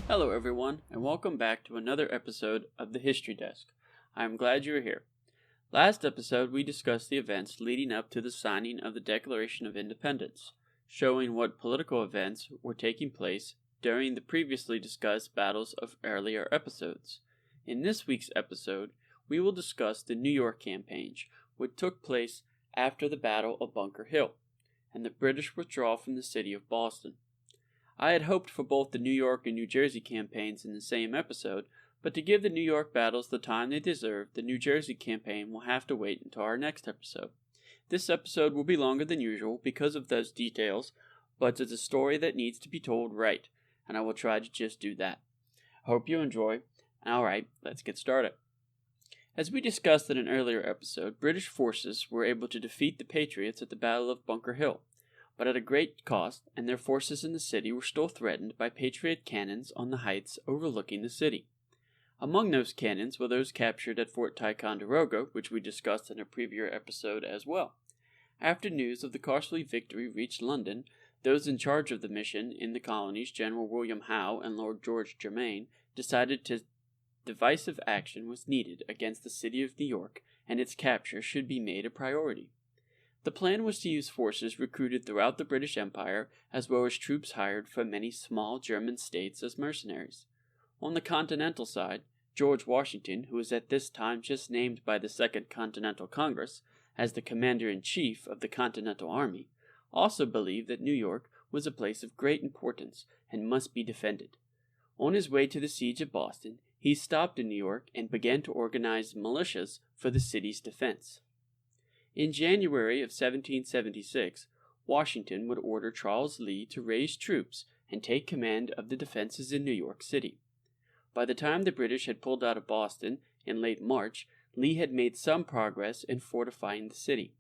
Hello everyone, and welcome back to another episode of the History Desk. I am glad you are here. Last episode we discussed the events leading up to the signing of the Declaration of Independence, showing what political events were taking place during the previously discussed battles of earlier episodes. In this week's episode, we will discuss the New York campaign, which took place after the Battle of Bunker Hill, and the British withdrawal from the city of Boston. I had hoped for both the New York and New Jersey campaigns in the same episode, but to give the New York battles the time they deserve, the New Jersey campaign will have to wait until our next episode. This episode will be longer than usual because of those details, but it's a story that needs to be told right, and I will try to just do that. I hope you enjoy. Alright, let's get started. As we discussed in an earlier episode, British forces were able to defeat the Patriots at the Battle of Bunker Hill, but at a great cost, and their forces in the city were still threatened by Patriot cannons on the heights overlooking the city. Among those cannons were those captured at Fort Ticonderoga, which we discussed in a previous episode as well. After news of the costly victory reached London, those in charge of the mission in the colonies, General William Howe and Lord George Germain, decided decisive action was needed against the city of New York, and its capture should be made a priority. The plan was to use forces recruited throughout the British Empire, as well as troops hired from many small German states as mercenaries. On the continental side, George Washington, who was at this time just named by the Second Continental Congress as the commander-in-chief of the Continental Army, also believed that New York was a place of great importance and must be defended. On his way to the siege of Boston, he stopped in New York and began to organize militias for the city's defense. In January of 1776, Washington would order Charles Lee to raise troops and take command of the defenses in New York City. By the time the British had pulled out of Boston in late March, Lee had made some progress in fortifying the city.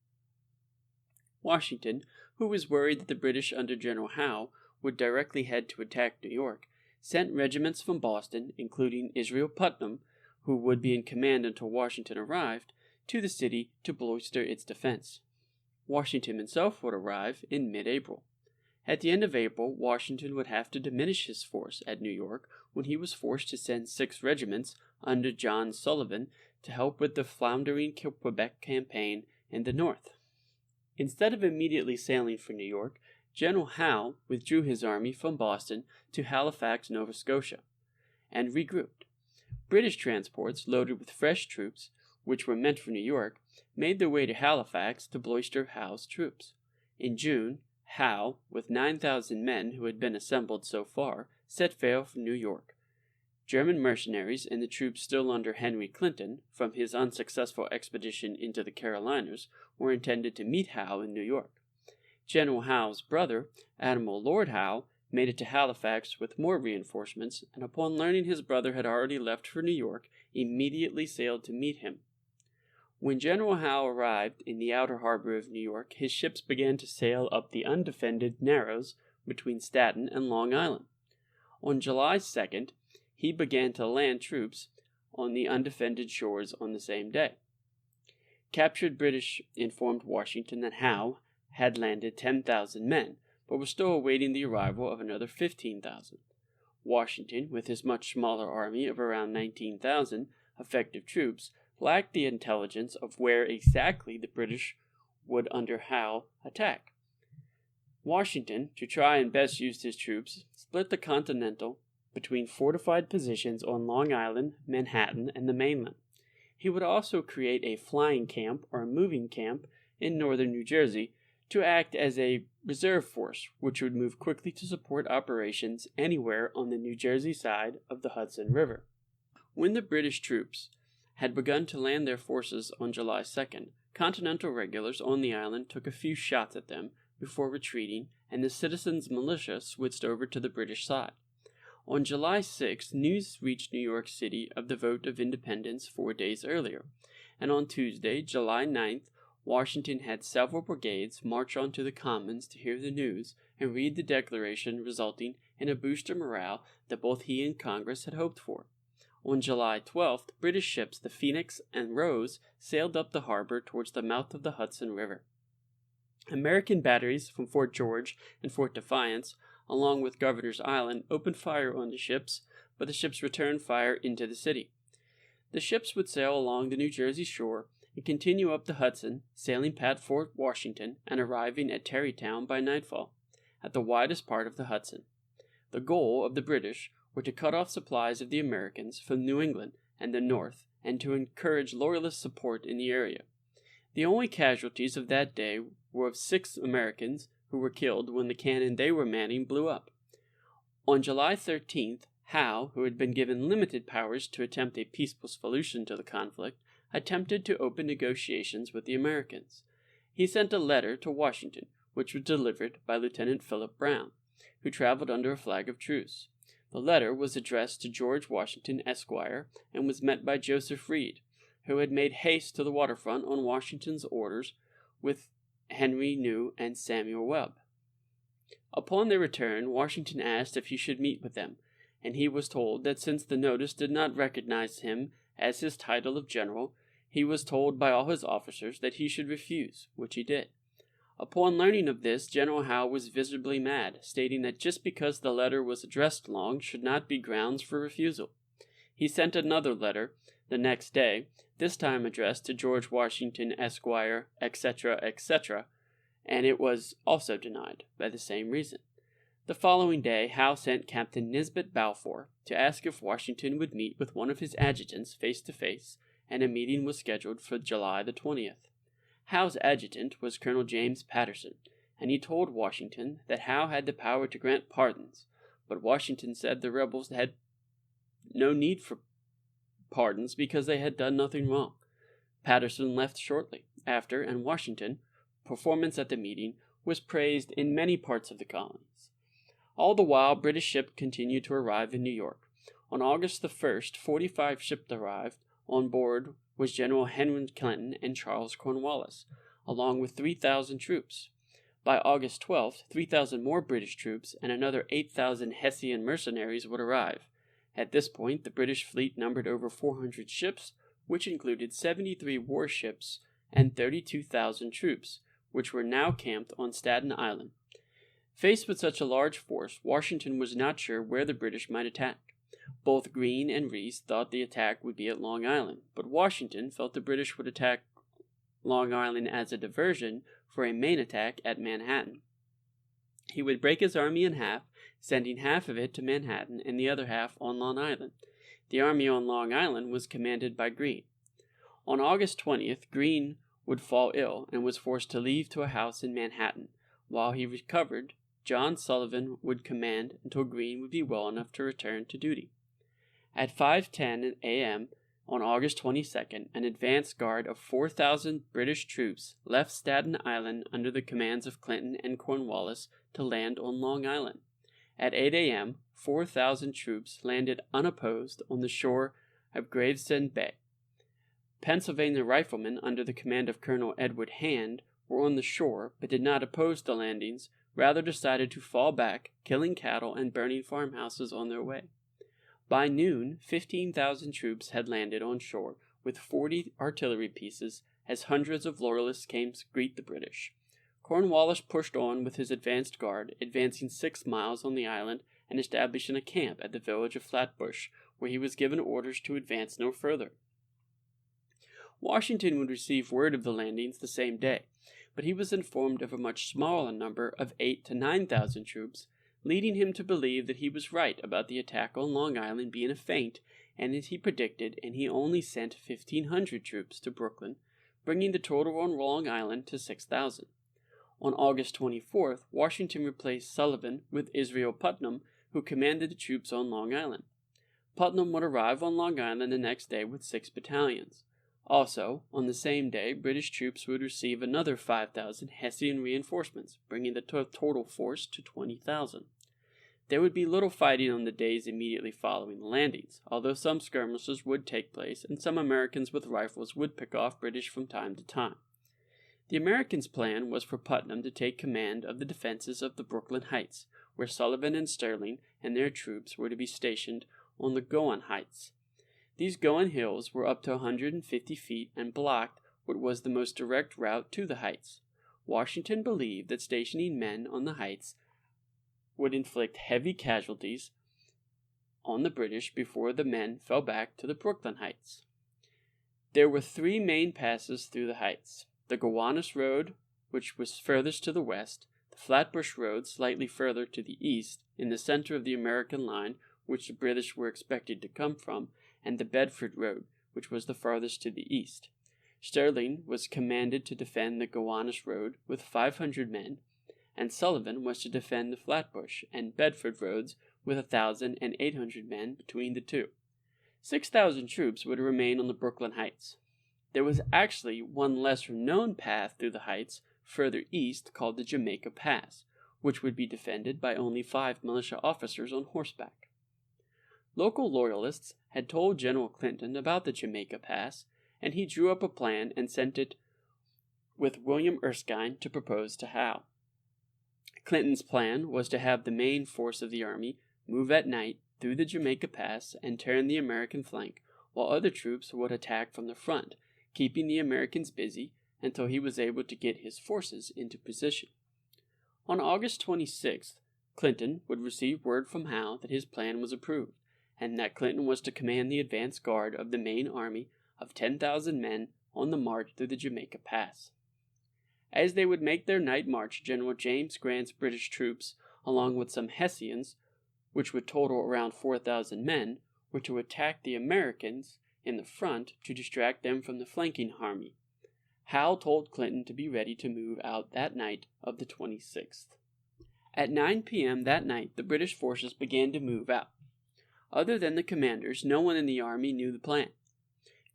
Washington, who was worried that the British under General Howe would directly head to attack New York, sent regiments from Boston, including Israel Putnam, who would be in command until Washington arrived, to the city to bolster its defense. Washington himself would arrive in mid-April. At the end of April, Washington would have to diminish his force at New York when he was forced to send 6 regiments under John Sullivan to help with the floundering Quebec campaign in the north. Instead of immediately sailing for New York, General Howe withdrew his army from Boston to Halifax, Nova Scotia, and regrouped. British transports loaded with fresh troops, which were meant for New York, made their way to Halifax to bolster Howe's troops. In June, Howe, with 9,000 men who had been assembled so far, set sail from New York. German mercenaries and the troops still under Henry Clinton, from his unsuccessful expedition into the Carolinas, were intended to meet Howe in New York. General Howe's brother, Admiral Lord Howe, made it to Halifax with more reinforcements, and upon learning his brother had already left for New York, immediately sailed to meet him. When General Howe arrived in the outer harbor of New York, his ships began to sail up the undefended Narrows between Staten and Long Island. On July 2nd, he began to land troops on the undefended shores on the same day. Captured British informed Washington that Howe had landed 10,000 men, but was still awaiting the arrival of another 15,000. Washington, with his much smaller army of around 19,000 effective troops, lacked the intelligence of where exactly the British would under Howe attack. Washington, to try and best use his troops, split the Continental between fortified positions on Long Island, Manhattan, and the mainland. He would also create a flying camp or a moving camp in northern New Jersey to act as a reserve force, which would move quickly to support operations anywhere on the New Jersey side of the Hudson River. When the British troops had begun to land their forces on July 2nd, Continental regulars on the island took a few shots at them before retreating, and the citizens' militia switched over to the British side. On July 6th, news reached New York City of the vote of independence 4 days earlier, and on Tuesday, July 9th, Washington had several brigades march onto the Commons to hear the news and read the declaration, resulting in a boost of morale that both he and Congress had hoped for. On July 12th, British ships the Phoenix and Rose sailed up the harbor towards the mouth of the Hudson River. American batteries from Fort George and Fort Defiance, along with Governor's Island, opened fire on the ships, but the ships returned fire into the city. The ships would sail along the New Jersey shore and continue up the Hudson, sailing past Fort Washington and arriving at Tarrytown by nightfall, at the widest part of the Hudson. The goal of the British were to cut off supplies of the Americans from New England and the North, and to encourage loyalist support in the area. The only casualties of that day were of 6 Americans who were killed when the cannon they were manning blew up. On July 13th, Howe, who had been given limited powers to attempt a peaceful solution to the conflict, attempted to open negotiations with the Americans. He sent a letter to Washington, which was delivered by Lieutenant Philip Brown, who traveled under a flag of truce. The letter was addressed to George Washington, Esquire, and was met by Joseph Reed, who had made haste to the waterfront on Washington's orders with Henry New and Samuel Webb. Upon their return, Washington asked if he should meet with them, and he was told that since the notice did not recognize him as his title of general, he was told by all his officers that he should refuse, which he did. Upon learning of this, General Howe was visibly mad, stating that just because the letter was addressed long should not be grounds for refusal. He sent another letter the next day, this time addressed to George Washington, Esquire, etc., etc., and it was also denied by the same reason. The following day, Howe sent Captain Nisbet Balfour to ask if Washington would meet with one of his adjutants face to face, and a meeting was scheduled for July the 20th. Howe's adjutant was Colonel James Patterson, and he told Washington that Howe had the power to grant pardons, but Washington said the rebels had no need for pardons because they had done nothing wrong. Patterson left shortly after, and Washington's performance at the meeting was praised in many parts of the colonies. All the while, British ships continued to arrive in New York. On August the 1st, 45 ships arrived. On board was General Henry Clinton and Charles Cornwallis, along with 3,000 troops. By August 12th, 3,000 more British troops and another 8,000 Hessian mercenaries would arrive. At this point, the British fleet numbered over 400 ships, which included 73 warships and 32,000 troops, which were now camped on Staten Island. Faced with such a large force, Washington was not sure where the British might attack. Both Greene and Reese thought the attack would be at Long Island, but Washington felt the British would attack Long Island as a diversion for a main attack at Manhattan. He would break his army in half, sending half of it to Manhattan and the other half on Long Island. The army on Long Island was commanded by Greene. On August 20th, Greene would fall ill and was forced to leave to a house in Manhattan. While he recovered, John Sullivan would command until Greene would be well enough to return to duty. At 5:10 a.m. on August 22nd, an advance guard of 4,000 British troops left Staten Island under the commands of Clinton and Cornwallis to land on Long Island. At 8 a.m., 4,000 troops landed unopposed on the shore of Gravesend Bay. Pennsylvania riflemen under the command of Colonel Edward Hand were on the shore but did not oppose the landings, rather decided to fall back, killing cattle and burning farmhouses on their way. By noon, 15,000 troops had landed on shore with 40 artillery pieces as hundreds of loyalists came to greet the British. Cornwallis pushed on with his advanced guard, advancing 6 miles on the island and establishing a camp at the village of Flatbush, where he was given orders to advance no further. Washington would receive word of the landings the same day, but he was informed of a much smaller number of 8,000 to 9,000 troops, leading him to believe that he was right about the attack on Long Island being a feint, and as he predicted, and he only sent 1,500 troops to Brooklyn, bringing the total on Long Island to 6,000. On August 24th, Washington replaced Sullivan with Israel Putnam, who commanded the troops on Long Island. Putnam would arrive on Long Island the next day with 6 battalions. Also, on the same day, British troops would receive another 5,000 Hessian reinforcements, bringing the total force to 20,000. There would be little fighting on the days immediately following the landings, although some skirmishes would take place and some Americans with rifles would pick off British from time to time. The Americans' plan was for Putnam to take command of the defenses of the Brooklyn Heights, where Sullivan and Sterling and their troops were to be stationed on the Gowan Heights. These Gowan Hills were up to 150 feet and blocked what was the most direct route to the heights. Washington believed that stationing men on the heights would inflict heavy casualties on the British before the men fell back to the Brooklyn Heights. There were 3 main passes through the heights: the Gowanus Road, which was furthest to the west, the Flatbush Road slightly further to the east, in the center of the American line which the British were expected to come from, and the Bedford Road, which was the farthest to the east. Sterling was commanded to defend the Gowanus Road with 500 men, and Sullivan was to defend the Flatbush and Bedford roads with 1,800 men between the two. 6,000 troops would remain on the Brooklyn Heights. There was actually one lesser-known path through the heights further east called the Jamaica Pass, which would be defended by only 5 militia officers on horseback. Local loyalists had told General Clinton about the Jamaica Pass, and he drew up a plan and sent it with William Erskine to propose to Howe. Clinton's plan was to have the main force of the army move at night through the Jamaica Pass and turn the American flank, while other troops would attack from the front, keeping the Americans busy until he was able to get his forces into position. On August 26th, Clinton would receive word from Howe that his plan was approved, and that Clinton was to command the advance guard of the main army of 10,000 men on the march through the Jamaica Pass. As they would make their night march, General James Grant's British troops, along with some Hessians, which would total around 4,000 men, were to attack the Americans in the front to distract them from the flanking army. Howe told Clinton to be ready to move out that night of the 26th. At 9 p.m. that night, the British forces began to move out. Other than the commanders, no one in the army knew the plan.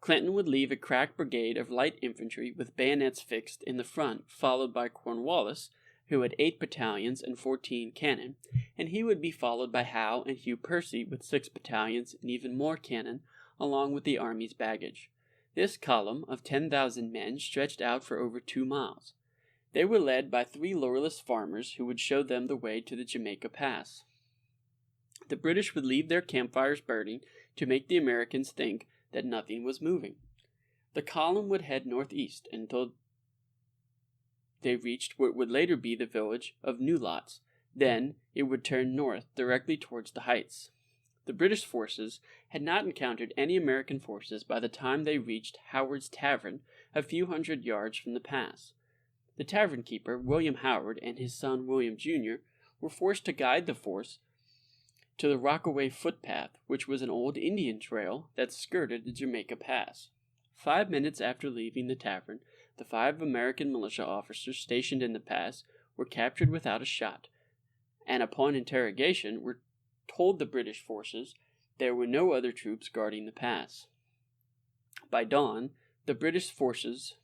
Clinton would leave a crack brigade of light infantry with bayonets fixed in the front, followed by Cornwallis, who had 8 battalions and 14 cannon, and he would be followed by Howe and Hugh Percy with 6 battalions and even more cannon, along with the army's baggage. This column of 10,000 men stretched out for over 2 miles. They were led by 3 loyalist farmers who would show them the way to the Jamaica Pass. The British would leave their campfires burning to make the Americans think that nothing was moving. The column would head northeast until they reached what would later be the village of New Lots. Then it would turn north directly towards the heights. The British forces had not encountered any American forces by the time they reached Howard's Tavern, a few hundred yards from the pass. The tavern keeper, William Howard, and his son William Jr. were forced to guide the force to the Rockaway footpath, which was an old Indian trail that skirted the Jamaica Pass. 5 minutes after leaving the tavern, the 5 American militia officers stationed in the pass were captured without a shot, and upon interrogation were told the British forces there were no other troops guarding the pass. By dawn, the British forces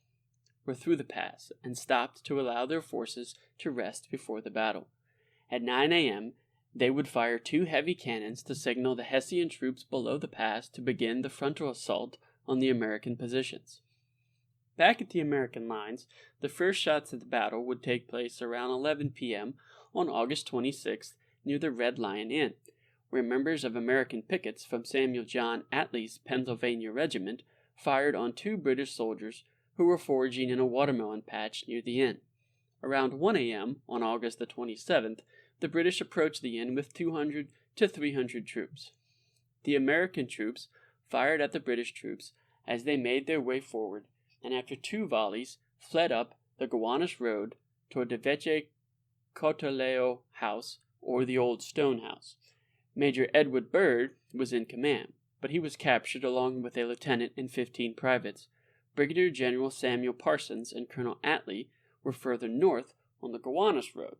were through the pass and stopped to allow their forces to rest before the battle. At 9 a.m., they would fire 2 heavy cannons to signal the Hessian troops below the pass to begin the frontal assault on the American positions. Back at the American lines, the first shots of the battle would take place around 11 p.m. on August 26th near the Red Lion Inn, where members of American pickets from Samuel John Atlee's Pennsylvania regiment fired on 2 British soldiers who were foraging in a watermelon patch near the inn. Around 1 a.m. on August the 27th, the British approached the inn with 200 to 300 troops. The American troops fired at the British troops as they made their way forward, and after 2 volleys, fled up the Gowanus Road toward the Vecchio Cottaleo House, or the Old Stone House. Major Edward Byrd was in command, but he was captured along with a lieutenant and 15 privates. Brigadier General Samuel Parsons and Colonel Atlee were further north on the Gowanus Road.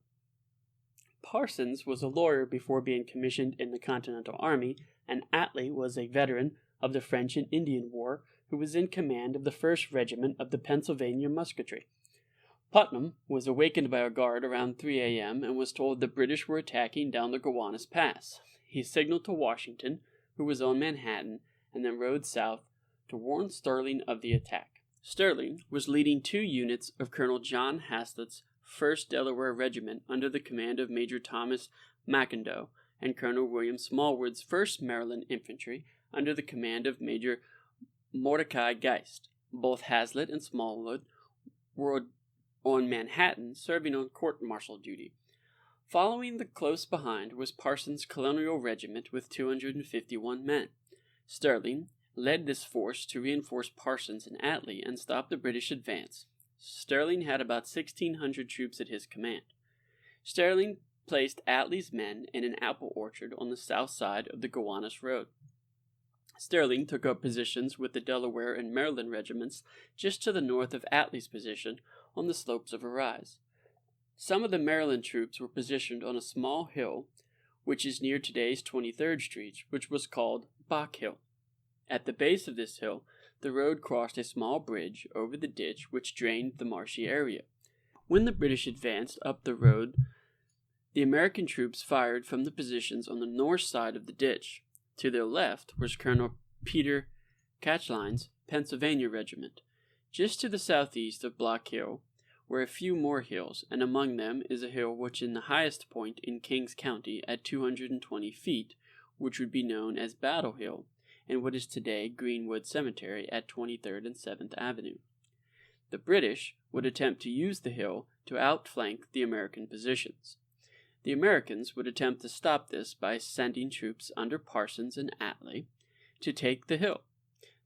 Parsons was a lawyer before being commissioned in the Continental Army, and Atlee was a veteran of the French and Indian War who was in command of the 1st Regiment of the Pennsylvania Musketry. Putnam was awakened by a guard around 3 a.m. and was told the British were attacking down the Gowanus Pass. He signaled to Washington, who was on Manhattan, and then rode south to warn Sterling of the attack. Sterling was leading 2 units of Colonel John Haslett's 1st Delaware Regiment under the command of Major Thomas McIndoe, and Colonel William Smallwood's 1st Maryland Infantry under the command of Major Mordecai Geist. Both Haslett and Smallwood were on Manhattan serving on court-martial duty. Following the close behind was Parsons' Colonial Regiment with 251 men. Sterling led this force to reinforce Parsons and Attlee and stop the British advance. Sterling had about 1,600 troops at his command. Sterling placed Attlee's men in an apple orchard on the south side of the Gowanus Road. Sterling took up positions with the Delaware and Maryland regiments just to the north of Attlee's position on the slopes of a rise. Some of the Maryland troops were positioned on a small hill, which is near today's 23rd Street, which was called Bach Hill. At the base of this hill, the road crossed a small bridge over the ditch which drained the marshy area. When the British advanced up the road, the American troops fired from the positions on the north side of the ditch. To their left was Colonel Peter Catchline's Pennsylvania Regiment. Just to the southeast of Block Hill were a few more hills, and among them is a hill which is the highest point in Kings County at 220 feet, which would be known as Battle Hill, and what is today Greenwood Cemetery at 23rd and 7th Avenue. The British would attempt to use the hill to outflank the American positions. The Americans would attempt to stop this by sending troops under Parsons and Attlee to take the hill.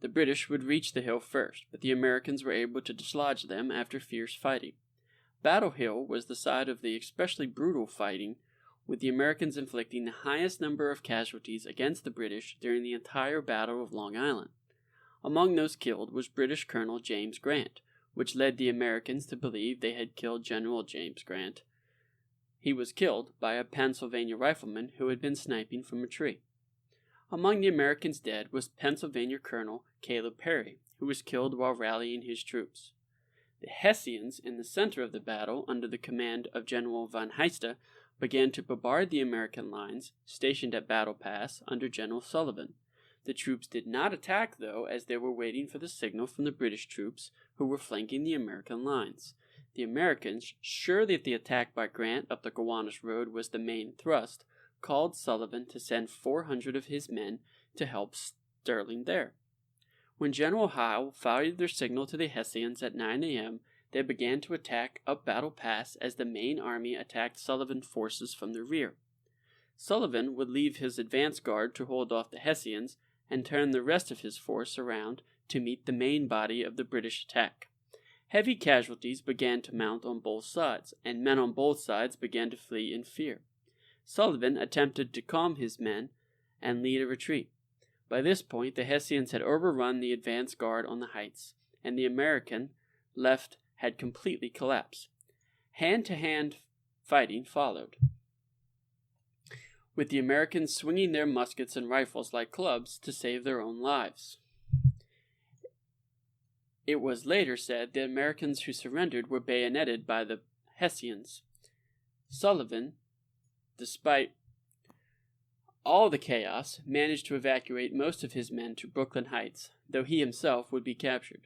The British would reach the hill first, but the Americans were able to dislodge them after fierce fighting. Battle Hill was the site of the especially brutal fighting, with the Americans inflicting the highest number of casualties against the British during the entire Battle of Long Island. Among those killed was British Colonel James Grant, which led the Americans to believe they had killed General James Grant. He was killed by a Pennsylvania rifleman who had been sniping from a tree. Among the Americans dead was Pennsylvania Colonel Caleb Perry, who was killed while rallying his troops. The Hessians in the center of the battle, under the command of General von Heiste, began to bombard the American lines stationed at Battle Pass under General Sullivan. The troops did not attack, though, as they were waiting for the signal from the British troops who were flanking the American lines. The Americans, sure that the attack by Grant up the Gowanus Road was the main thrust, called Sullivan to send 400 of his men to help Sterling there. When General Howe fired their signal to the Hessians at 9 a.m., they began to attack up Battle Pass as the main army attacked Sullivan's forces from the rear. Sullivan would leave his advance guard to hold off the Hessians and turn the rest of his force around to meet the main body of the British attack. Heavy casualties began to mount on both sides, and men on both sides began to flee in fear. Sullivan attempted to calm his men and lead a retreat. By this point, the Hessians had overrun the advance guard on the heights, and the American left had completely collapsed. Hand-to-hand fighting followed, with the Americans swinging their muskets and rifles like clubs to save their own lives. It was later said the Americans who surrendered were bayoneted by the Hessians. Sullivan, despite all the chaos, managed to evacuate most of his men to Brooklyn Heights, though he himself would be captured.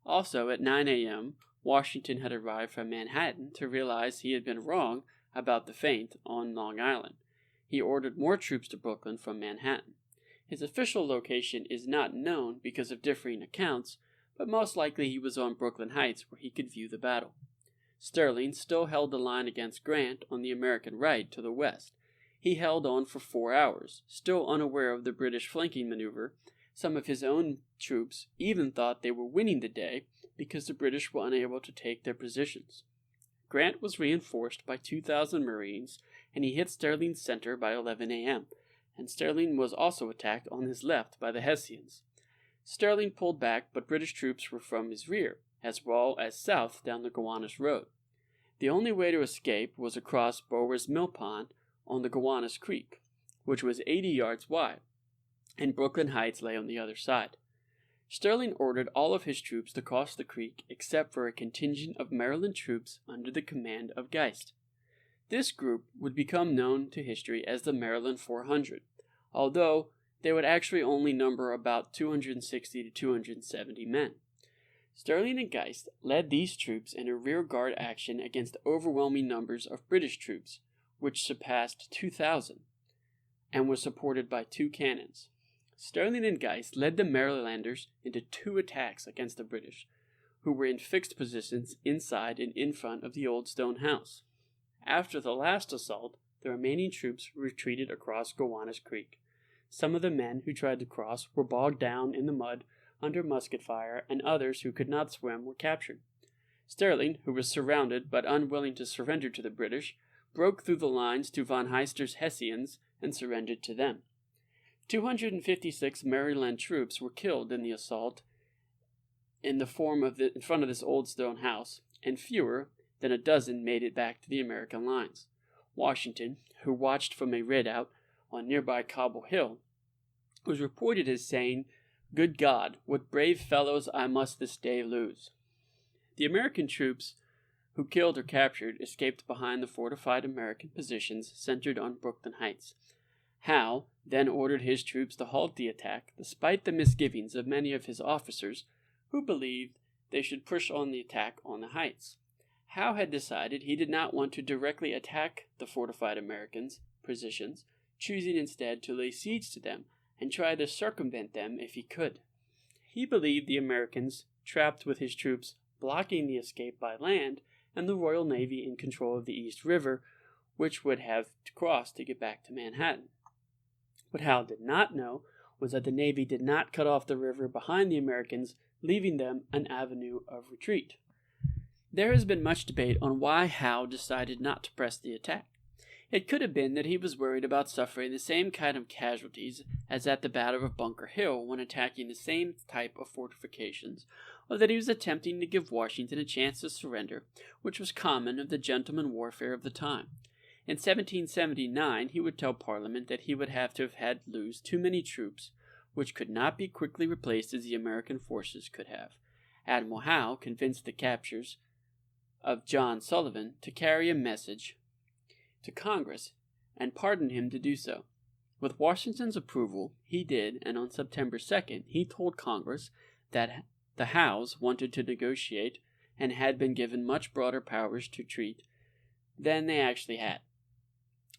Also, at 9 a.m., Washington had arrived from Manhattan to realize he had been wrong about the feint on Long Island. He ordered more troops to Brooklyn from Manhattan. His official location is not known because of differing accounts, but most likely he was on Brooklyn Heights where he could view the battle. Sterling still held the line against Grant on the American right to the west. He held on for 4 hours, still unaware of the British flanking maneuver. Some of his own troops even thought they were winning the day because the British were unable to take their positions. Grant was reinforced by 2,000 Marines, and he hit Sterling's center by 11 a.m., and Sterling was also attacked on his left by the Hessians. Sterling pulled back, but British troops were from his rear, as well as south down the Gowanus Road. The only way to escape was across Bower's Mill Pond on the Gowanus Creek, which was 80 yards wide, and Brooklyn Heights lay on the other side. Sterling ordered all of his troops to cross the creek except for a contingent of Maryland troops under the command of Geist. This group would become known to history as the Maryland 400, although they would actually only number about 260 to 270 men. Sterling and Geist led these troops in a rearguard action against overwhelming numbers of British troops, which surpassed 2,000, and was supported by 2 cannons. Sterling and Geist led the Marylanders into 2 attacks against the British, who were in fixed positions inside and in front of the old stone house. After the last assault, the remaining troops retreated across Gowanus Creek. Some of the men who tried to cross were bogged down in the mud under musket fire, and others who could not swim were captured. Sterling, who was surrounded but unwilling to surrender to the British, broke through the lines to von Heister's Hessians and surrendered to them. 256 Maryland troops were killed in the assault in front of this old stone house, and fewer than a dozen made it back to the American lines. Washington, who watched from a redoubt on nearby Cobble Hill, was reported as saying, "Good God, what brave fellows I must this day lose." The American troops who killed or captured escaped behind the fortified American positions centered on Brooklyn Heights. Howe then ordered his troops to halt the attack, despite the misgivings of many of his officers who believed they should push on the attack on the heights. Howe had decided he did not want to directly attack the fortified Americans' positions, choosing instead to lay siege to them and try to circumvent them if he could. He believed the Americans, trapped with his troops blocking the escape by land, and the Royal Navy in control of the East River, which would have to cross to get back to Manhattan. What Howe did not know was that the Navy did not cut off the river behind the Americans, leaving them an avenue of retreat. There has been much debate on why Howe decided not to press the attack. It could have been that he was worried about suffering the same kind of casualties as at the Battle of Bunker Hill when attacking the same type of fortifications, or that he was attempting to give Washington a chance to surrender, which was common of the gentleman warfare of the time. In 1779, he would tell Parliament that he would have to have had lose too many troops, which could not be quickly replaced as the American forces could have. Admiral Howe convinced the captors of John Sullivan to carry a message to Congress and pardoned him to do so. With Washington's approval, he did, and on September 2nd, he told Congress that the Howes wanted to negotiate and had been given much broader powers to treat than they actually had.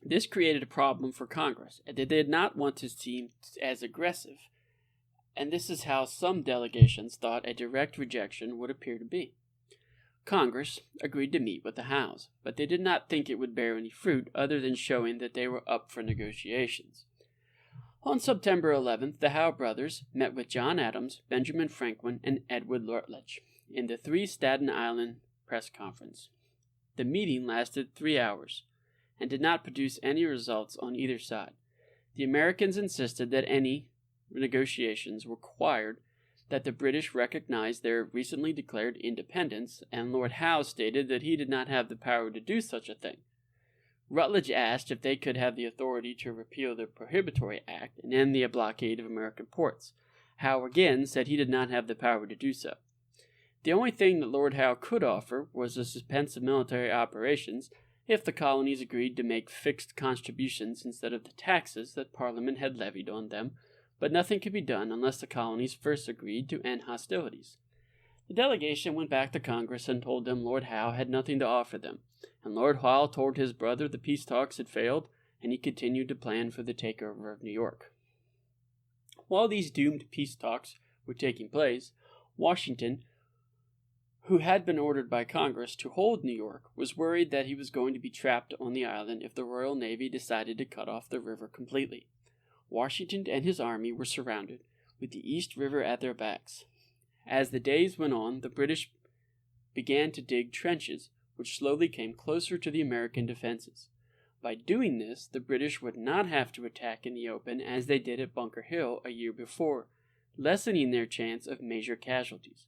This created a problem for Congress, and they did not want to seem as aggressive, and this is how some delegations thought a direct rejection would appear to be. Congress agreed to meet with the Howes, but they did not think it would bear any fruit other than showing that they were up for negotiations. On September 11th, the Howe brothers met with John Adams, Benjamin Franklin, and Edward Rutledge in the 3 Staten Island press conference. The meeting lasted 3 hours and did not produce any results on either side. The Americans insisted that any negotiations required that the British recognize their recently declared independence, and Lord Howe stated that he did not have the power to do such a thing. Rutledge asked if they could have the authority to repeal the Prohibitory Act and end the blockade of American ports. Howe again said he did not have the power to do so. The only thing that Lord Howe could offer was a suspense of military operations if the colonies agreed to make fixed contributions instead of the taxes that Parliament had levied on them, but nothing could be done unless the colonies first agreed to end hostilities. The delegation went back to Congress and told them Lord Howe had nothing to offer them, and Lord Howe told his brother the peace talks had failed, and he continued to plan for the takeover of New York. While these doomed peace talks were taking place, Washington, who had been ordered by Congress to hold New York, was worried that he was going to be trapped on the island if the Royal Navy decided to cut off the river completely. Washington and his army were surrounded, with the East River at their backs. As the days went on, the British began to dig trenches, which slowly came closer to the American defenses. By doing this, the British would not have to attack in the open as they did at Bunker Hill a year before, lessening their chance of major casualties.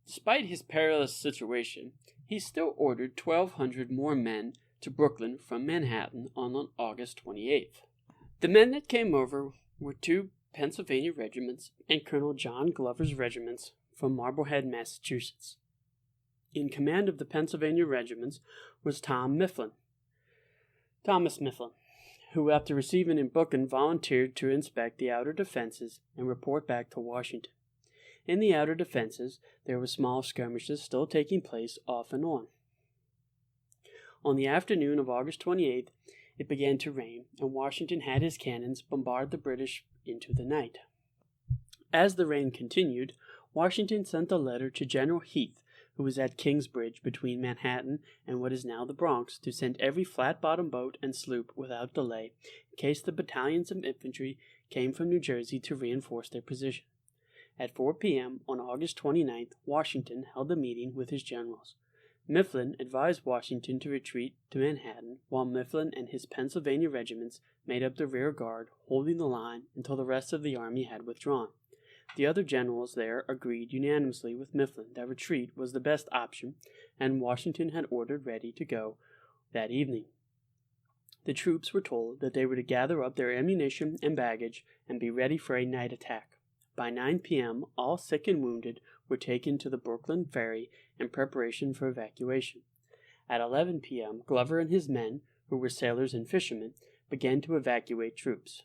Despite his perilous situation, he still ordered 1,200 more men to Brooklyn from Manhattan on August 28th. The men that came over were 2 Pennsylvania regiments and Colonel John Glover's regiments from Marblehead, Massachusetts. In command of the Pennsylvania regiments was Thomas Mifflin, who, after receiving in Brooklyn, volunteered to inspect the outer defenses and report back to Washington. In the outer defenses, there were small skirmishes still taking place off and on. On the afternoon of August 28th, it began to rain, and Washington had his cannons bombard the British into the night. As the rain continued, Washington sent a letter to General Heath, who was at Kingsbridge between Manhattan and what is now the Bronx, to send every flat-bottomed boat and sloop without delay in case the battalions of infantry came from New Jersey to reinforce their position. At 4 p.m. on August 29th, Washington held a meeting with his generals. Mifflin advised Washington to retreat to Manhattan, while Mifflin and his Pennsylvania regiments made up the rear guard, holding the line until the rest of the army had withdrawn. The other generals there agreed unanimously with Mifflin that retreat was the best option, and Washington had ordered ready to go that evening. The troops were told that they were to gather up their ammunition and baggage and be ready for a night attack. By 9 p.m., all sick and wounded were taken to the Brooklyn Ferry in preparation for evacuation. At 11 p.m., Glover and his men, who were sailors and fishermen, began to evacuate troops.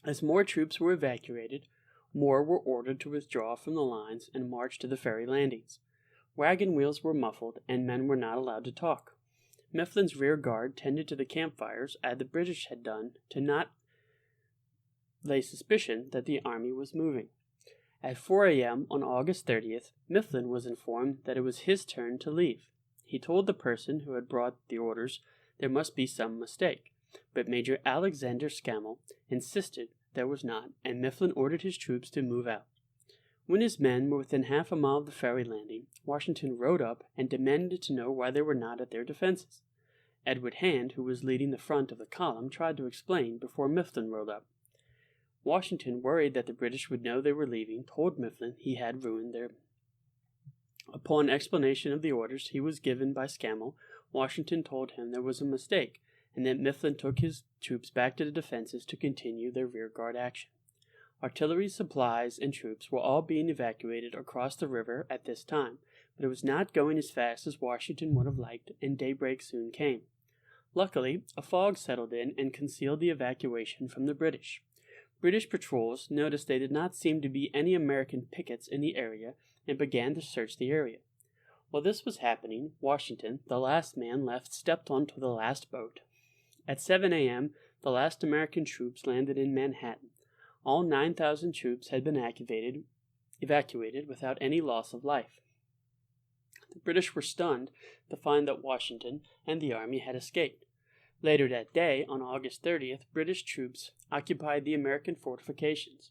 As more troops were evacuated, more were ordered to withdraw from the lines and march to the ferry landings. Wagon wheels were muffled, and men were not allowed to talk. Mifflin's rear guard tended to the campfires, as the British had done, to not lay suspicion that the army was moving. At 4 a.m. on August 30th, Mifflin was informed that it was his turn to leave. He told the person who had brought the orders there must be some mistake, but Major Alexander Scammell insisted there was not, and Mifflin ordered his troops to move out. When his men were within half a mile of the ferry landing, Washington rode up and demanded to know why they were not at their defenses. Edward Hand, who was leading the front of the column, tried to explain before Mifflin rode up. Washington, worried that the British would know they were leaving, told Mifflin he had ruined their. Upon explanation of the orders he was given by Scammell, Washington told him there was a mistake, and that Mifflin took his troops back to the defenses to continue their rearguard action. Artillery, supplies, and troops were all being evacuated across the river at this time, but it was not going as fast as Washington would have liked, and daybreak soon came. Luckily, a fog settled in and concealed the evacuation from the British. British patrols noticed there did not seem to be any American pickets in the area and began to search the area. While this was happening, Washington, the last man left, stepped onto the last boat. At 7 a.m., the last American troops landed in Manhattan. All 9,000 troops had been evacuated without any loss of life. The British were stunned to find that Washington and the army had escaped. Later that day, on August 30th, British troops occupied the American fortifications.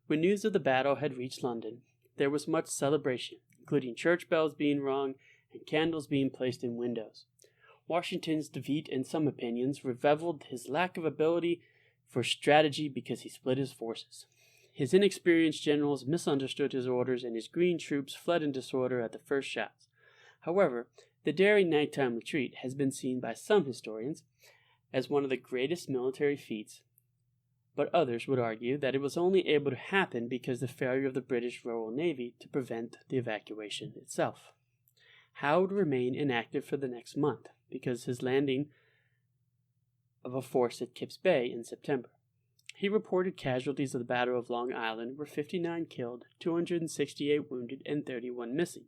When news of the battle had reached London, there was much celebration, including church bells being rung and candles being placed in windows. Washington's defeat, in some opinions, revealed his lack of ability for strategy because he split his forces. His inexperienced generals misunderstood his orders, and his green troops fled in disorder at the first shots. However, the daring nighttime retreat has been seen by some historians as one of the greatest military feats, but others would argue that it was only able to happen because of the failure of the British Royal Navy to prevent the evacuation itself. Howe would remain inactive for the next month because his landing of a force at Kip's Bay in September. He reported casualties of the Battle of Long Island were 59 killed, 268 wounded, and 31 missing.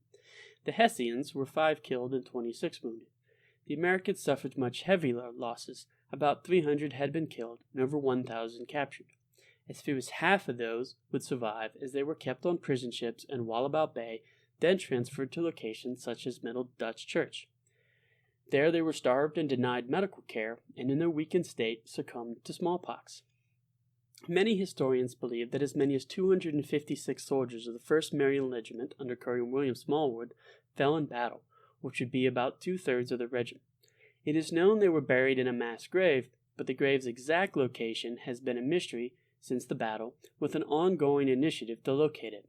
The Hessians were 5 killed and 26 wounded. The Americans suffered much heavier losses. About 300 had been killed and over 1,000 captured. As few as half of those would survive, as they were kept on prison ships in Wallabout Bay, then transferred to locations such as Middle Dutch Church. There they were starved and denied medical care, and in their weakened state succumbed to smallpox. Many historians believe that as many as 256 soldiers of the 1st Maryland Regiment under Colonel William Smallwood fell in battle, which would be about 2/3 of the regiment. It is known they were buried in a mass grave, but the grave's exact location has been a mystery since the battle, with an ongoing initiative to locate it.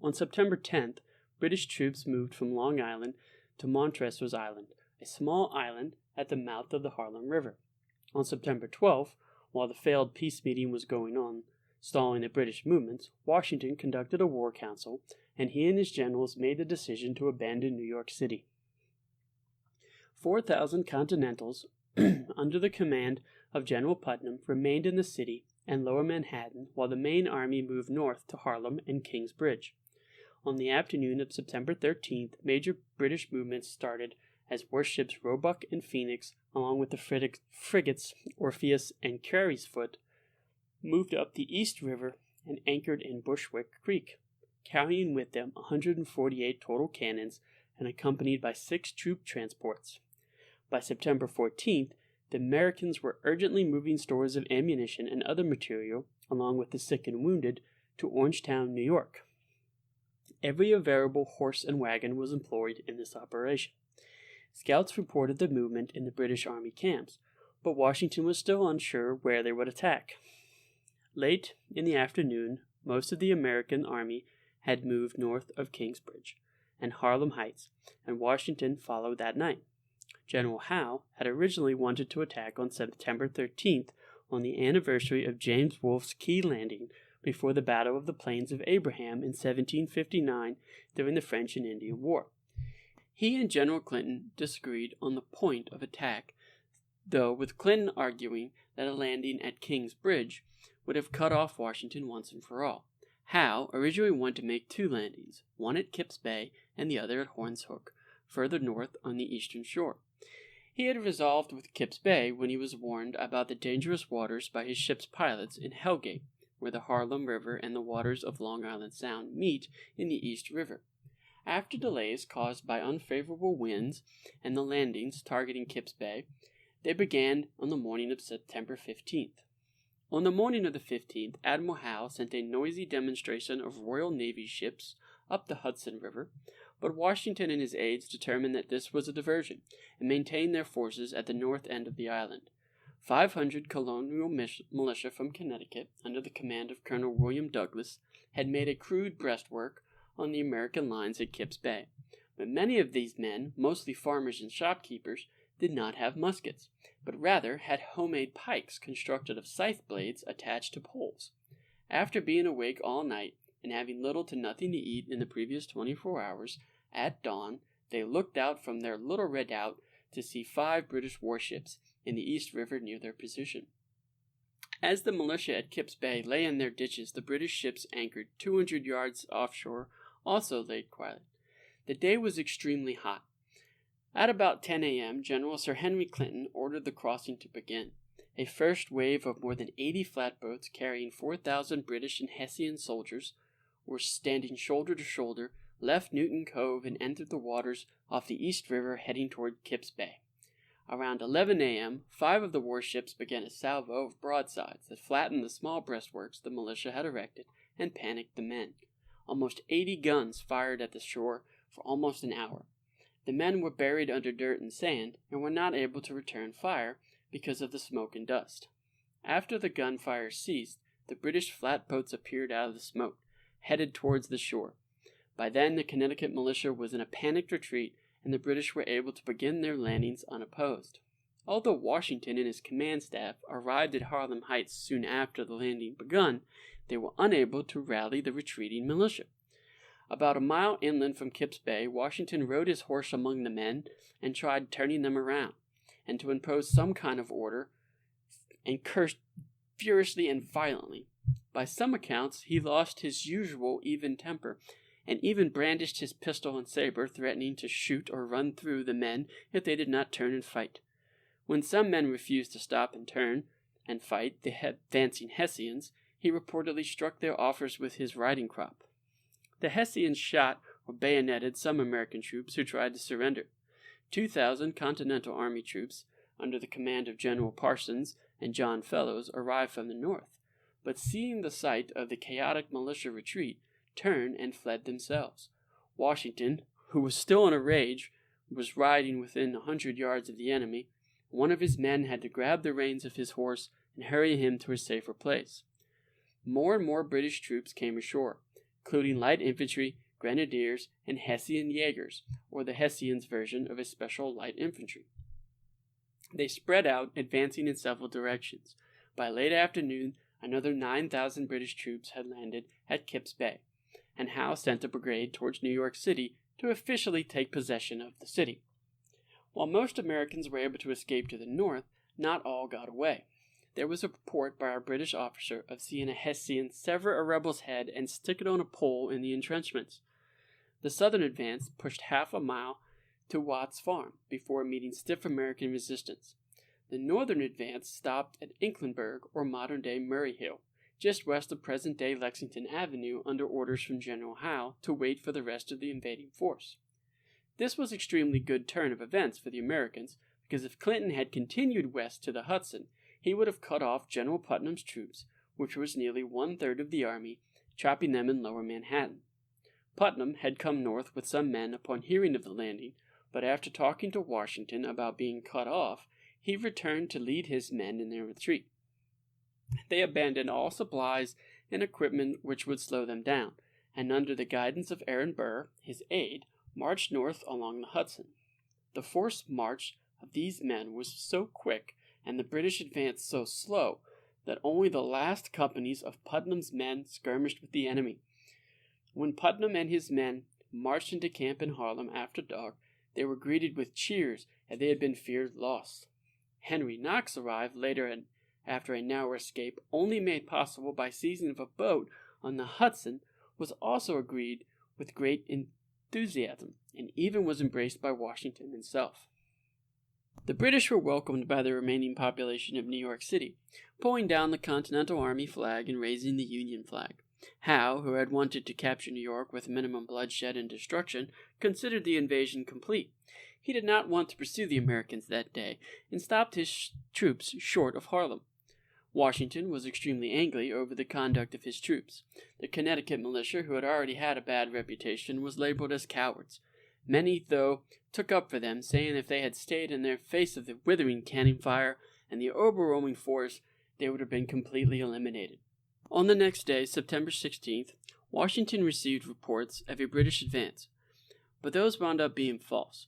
On September 10th, British troops moved from Long Island to Montresor's Island, a small island at the mouth of the Harlem River. On September 12th, while the failed peace meeting was going on, stalling the British movements, Washington conducted a war council, and he and his generals made the decision to abandon New York City. 4,000 Continentals, under the command of General Putnam, remained in the city and lower Manhattan, while the main army moved north to Harlem and Kingsbridge. On the afternoon of September 13th, major British movements started as warships Roebuck and Phoenix, along with the frigates Orpheus and Carysfoot, moved up the East River and anchored in Bushwick Creek. carrying with them 148 total cannons and accompanied by 6 troop transports. By September 14th, the Americans were urgently moving stores of ammunition and other material, along with the sick and wounded, to Orangetown, New York. Every available horse and wagon was employed in this operation. Scouts reported the movement in the British Army camps, but Washington was still unsure where they would attack. Late in the afternoon, most of the American army had moved north of Kingsbridge and Harlem Heights, and Washington followed that night. General Howe had originally wanted to attack on September 13th on the anniversary of James Wolfe's key landing before the Battle of the Plains of Abraham in 1759 during the French and Indian War. He and General Clinton disagreed on the point of attack, though with Clinton arguing that a landing at King's Bridge would have cut off Washington once and for all. Howe originally wanted to make 2 landings, one at Kip's Bay and the other at Horn's Hook, further north on the eastern shore. He had resolved with Kip's Bay when he was warned about the dangerous waters by his ship's pilots in Hellgate, where the Harlem River and the waters of Long Island Sound meet in the East River. After delays caused by unfavorable winds and the landings targeting Kip's Bay, they began on the morning of September 15th. On the morning of the 15th, Admiral Howe sent a noisy demonstration of Royal Navy ships up the Hudson River, but Washington and his aides determined that this was a diversion and maintained their forces at the north end of the island. 500 colonial militia from Connecticut, under the command of Colonel William Douglas, had made a crude breastwork on the American lines at Kip's Bay, but many of these men, mostly farmers and shopkeepers, did not have muskets, but rather had homemade pikes constructed of scythe blades attached to poles. After being awake all night and having little to nothing to eat in the previous 24 hours, at dawn they looked out from their little redoubt to see 5 British warships in the East River near their position. As the militia at Kip's Bay lay in their ditches, the British ships anchored 200 yards offshore also lay quiet. The day was extremely hot. At about 10 a.m., General Sir Henry Clinton ordered the crossing to begin. A first wave of more than 80 flatboats carrying 4,000 British and Hessian soldiers were standing shoulder to shoulder, left Newton Cove and entered the waters off the East River heading toward Kip's Bay. Around 11 a.m., 5 of the warships began a salvo of broadsides that flattened the small breastworks the militia had erected and panicked the men. Almost 80 guns fired at the shore for almost an hour. The men were buried under dirt and sand and were not able to return fire because of the smoke and dust. After the gunfire ceased, the British flatboats appeared out of the smoke, headed towards the shore. By then, the Connecticut militia was in a panicked retreat, and the British were able to begin their landings unopposed. Although Washington and his command staff arrived at Harlem Heights soon after the landing begun, they were unable to rally the retreating militia. About a mile inland from Kip's Bay, Washington rode his horse among the men and tried turning them around, and to impose some kind of order, and cursed furiously and violently. By some accounts, he lost his usual even temper, and even brandished his pistol and saber, threatening to shoot or run through the men if they did not turn and fight. When some men refused to stop and turn and fight the advancing Hessians, he reportedly struck their offers with his riding crop. The Hessians shot or bayoneted some American troops who tried to surrender. 2,000 Continental Army troops, under the command of General Parsons and John Fellows, arrived from the north, but seeing the sight of the chaotic militia retreat, turned and fled themselves. Washington, who was still in a rage, was riding within 100 yards of the enemy. One of his men had to grab the reins of his horse and hurry him to a safer place. More and more British troops came ashore, including light infantry, grenadiers, and Hessian Jaegers, or the Hessians' version of a special light infantry. They spread out, advancing in several directions. By late afternoon, another 9,000 British troops had landed at Kip's Bay, and Howe sent a brigade towards New York City to officially take possession of the city. While most Americans were able to escape to the north, not all got away. There was a report by a British officer of seeing a Hessian sever a rebel's head and stick it on a pole in the entrenchments. The southern advance pushed half a mile to Watts Farm before meeting stiff American resistance. The northern advance stopped at Inklenburg, or modern-day Murray Hill, just west of present-day Lexington Avenue under orders from General Howe to wait for the rest of the invading force. This was an extremely good turn of events for the Americans, because if Clinton had continued west to the Hudson, he would have cut off General Putnam's troops, which was nearly one-third of the army, trapping them in lower Manhattan. Putnam had come north with some men upon hearing of the landing, but after talking to Washington about being cut off, he returned to lead his men in their retreat. They abandoned all supplies and equipment which would slow them down, and under the guidance of Aaron Burr, his aide, marched north along the Hudson. The forced march of these men was so quick, and the British advance so slow, that only the last companies of Putnam's men skirmished with the enemy. When Putnam and his men marched into camp in Harlem after dark, they were greeted with cheers, and they had been feared lost. Henry Knox arrived later after a narrow escape, only made possible by seizing of a boat on the Hudson, was also greeted with great enthusiasm, and even was embraced by Washington himself. The British were welcomed by the remaining population of New York City, pulling down the Continental Army flag and raising the Union flag. Howe, who had wanted to capture New York with minimum bloodshed and destruction, considered the invasion complete. He did not want to pursue the Americans that day, and stopped his troops short of Harlem. Washington was extremely angry over the conduct of his troops. The Connecticut militia, who had already had a bad reputation, was labeled as cowards. Many, though, took up for them, saying if they had stayed in their face of the withering cannon fire and the overwhelming force, they would have been completely eliminated. On the next day, September 16th, Washington received reports of a British advance, but those wound up being false.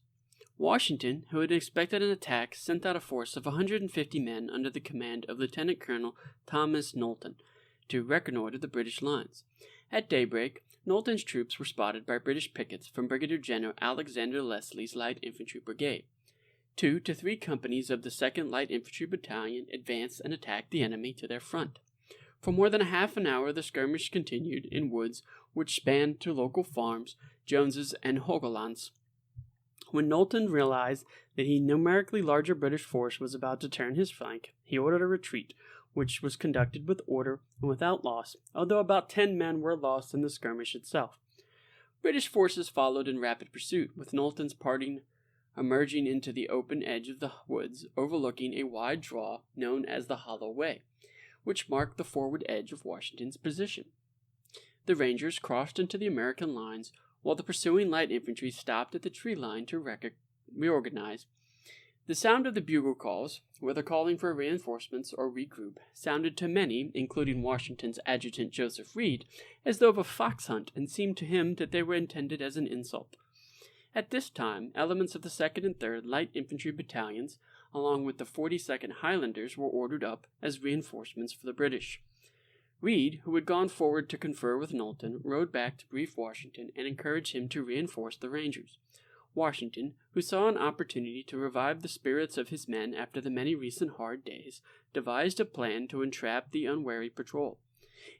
Washington, who had expected an attack, sent out a force of 150 men under the command of Lieutenant Colonel Thomas Knowlton to reconnoiter the British lines. At daybreak, Knowlton's troops were spotted by British pickets from Brigadier General Alexander Leslie's Light Infantry Brigade. 2 to 3 companies of the 2nd Light Infantry Battalion advanced and attacked the enemy to their front. For more than a half an hour the skirmish continued in woods which spanned to local farms, Jones's and Hogeland's. When Knowlton realized that a numerically larger British force was about to turn his flank, he ordered a retreat, which was conducted with order and without loss, although about 10 men were lost in the skirmish itself. British forces followed in rapid pursuit, with Knowlton's party emerging into the open edge of the woods, overlooking a wide draw known as the Hollow Way, which marked the forward edge of Washington's position. The Rangers crossed into the American lines, while the pursuing light infantry stopped at the tree line to reorganize. The sound of the bugle calls, whether calling for reinforcements or regroup, sounded to many, including Washington's adjutant Joseph Reed, as though of a fox hunt, and seemed to him that they were intended as an insult. At this time, elements of the 2nd and 3rd Light Infantry Battalions, along with the 42nd Highlanders, were ordered up as reinforcements for the British. Reed, who had gone forward to confer with Knowlton, rode back to brief Washington and encourage him to reinforce the Rangers. Washington, who saw an opportunity to revive the spirits of his men after the many recent hard days, devised a plan to entrap the unwary patrol.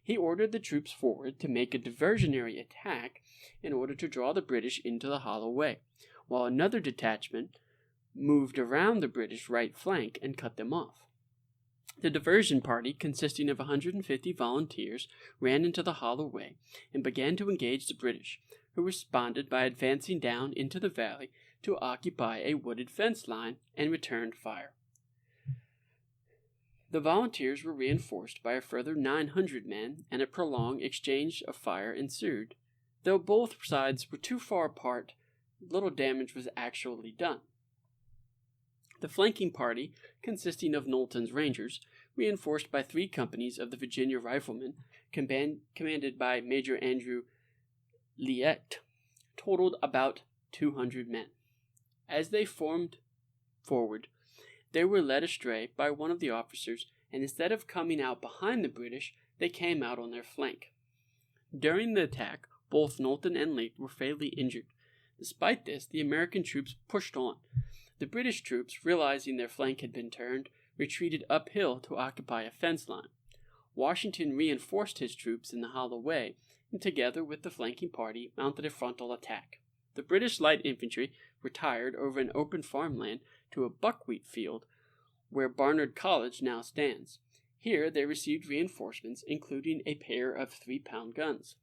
He ordered the troops forward to make a diversionary attack in order to draw the British into the Hollow Way, while another detachment moved around the British right flank and cut them off. The diversion party, consisting of 150 volunteers, ran into the Hollow Way and began to engage the British, who responded by advancing down into the valley to occupy a wooded fence line and returned fire. The volunteers were reinforced by a further 900 men, and a prolonged exchange of fire ensued. Though both sides were too far apart, little damage was actually done. The flanking party, consisting of Knowlton's Rangers, reinforced by 3 companies of the Virginia Riflemen, commanded by Major Andrew Leete, totaled about 200 men. As they formed forward, they were led astray by one of the officers, and instead of coming out behind the British, they came out on their flank. During the attack, both Knowlton and Leete were fatally injured. Despite this, the American troops pushed on. The British troops, realizing their flank had been turned, retreated uphill to occupy a fence line. Washington reinforced his troops in the Hollow Way, and together with the flanking party, mounted a frontal attack. The British light infantry retired over an open farmland to a buckwheat field where Barnard College now stands. Here they received reinforcements, including a pair of 3-pound guns.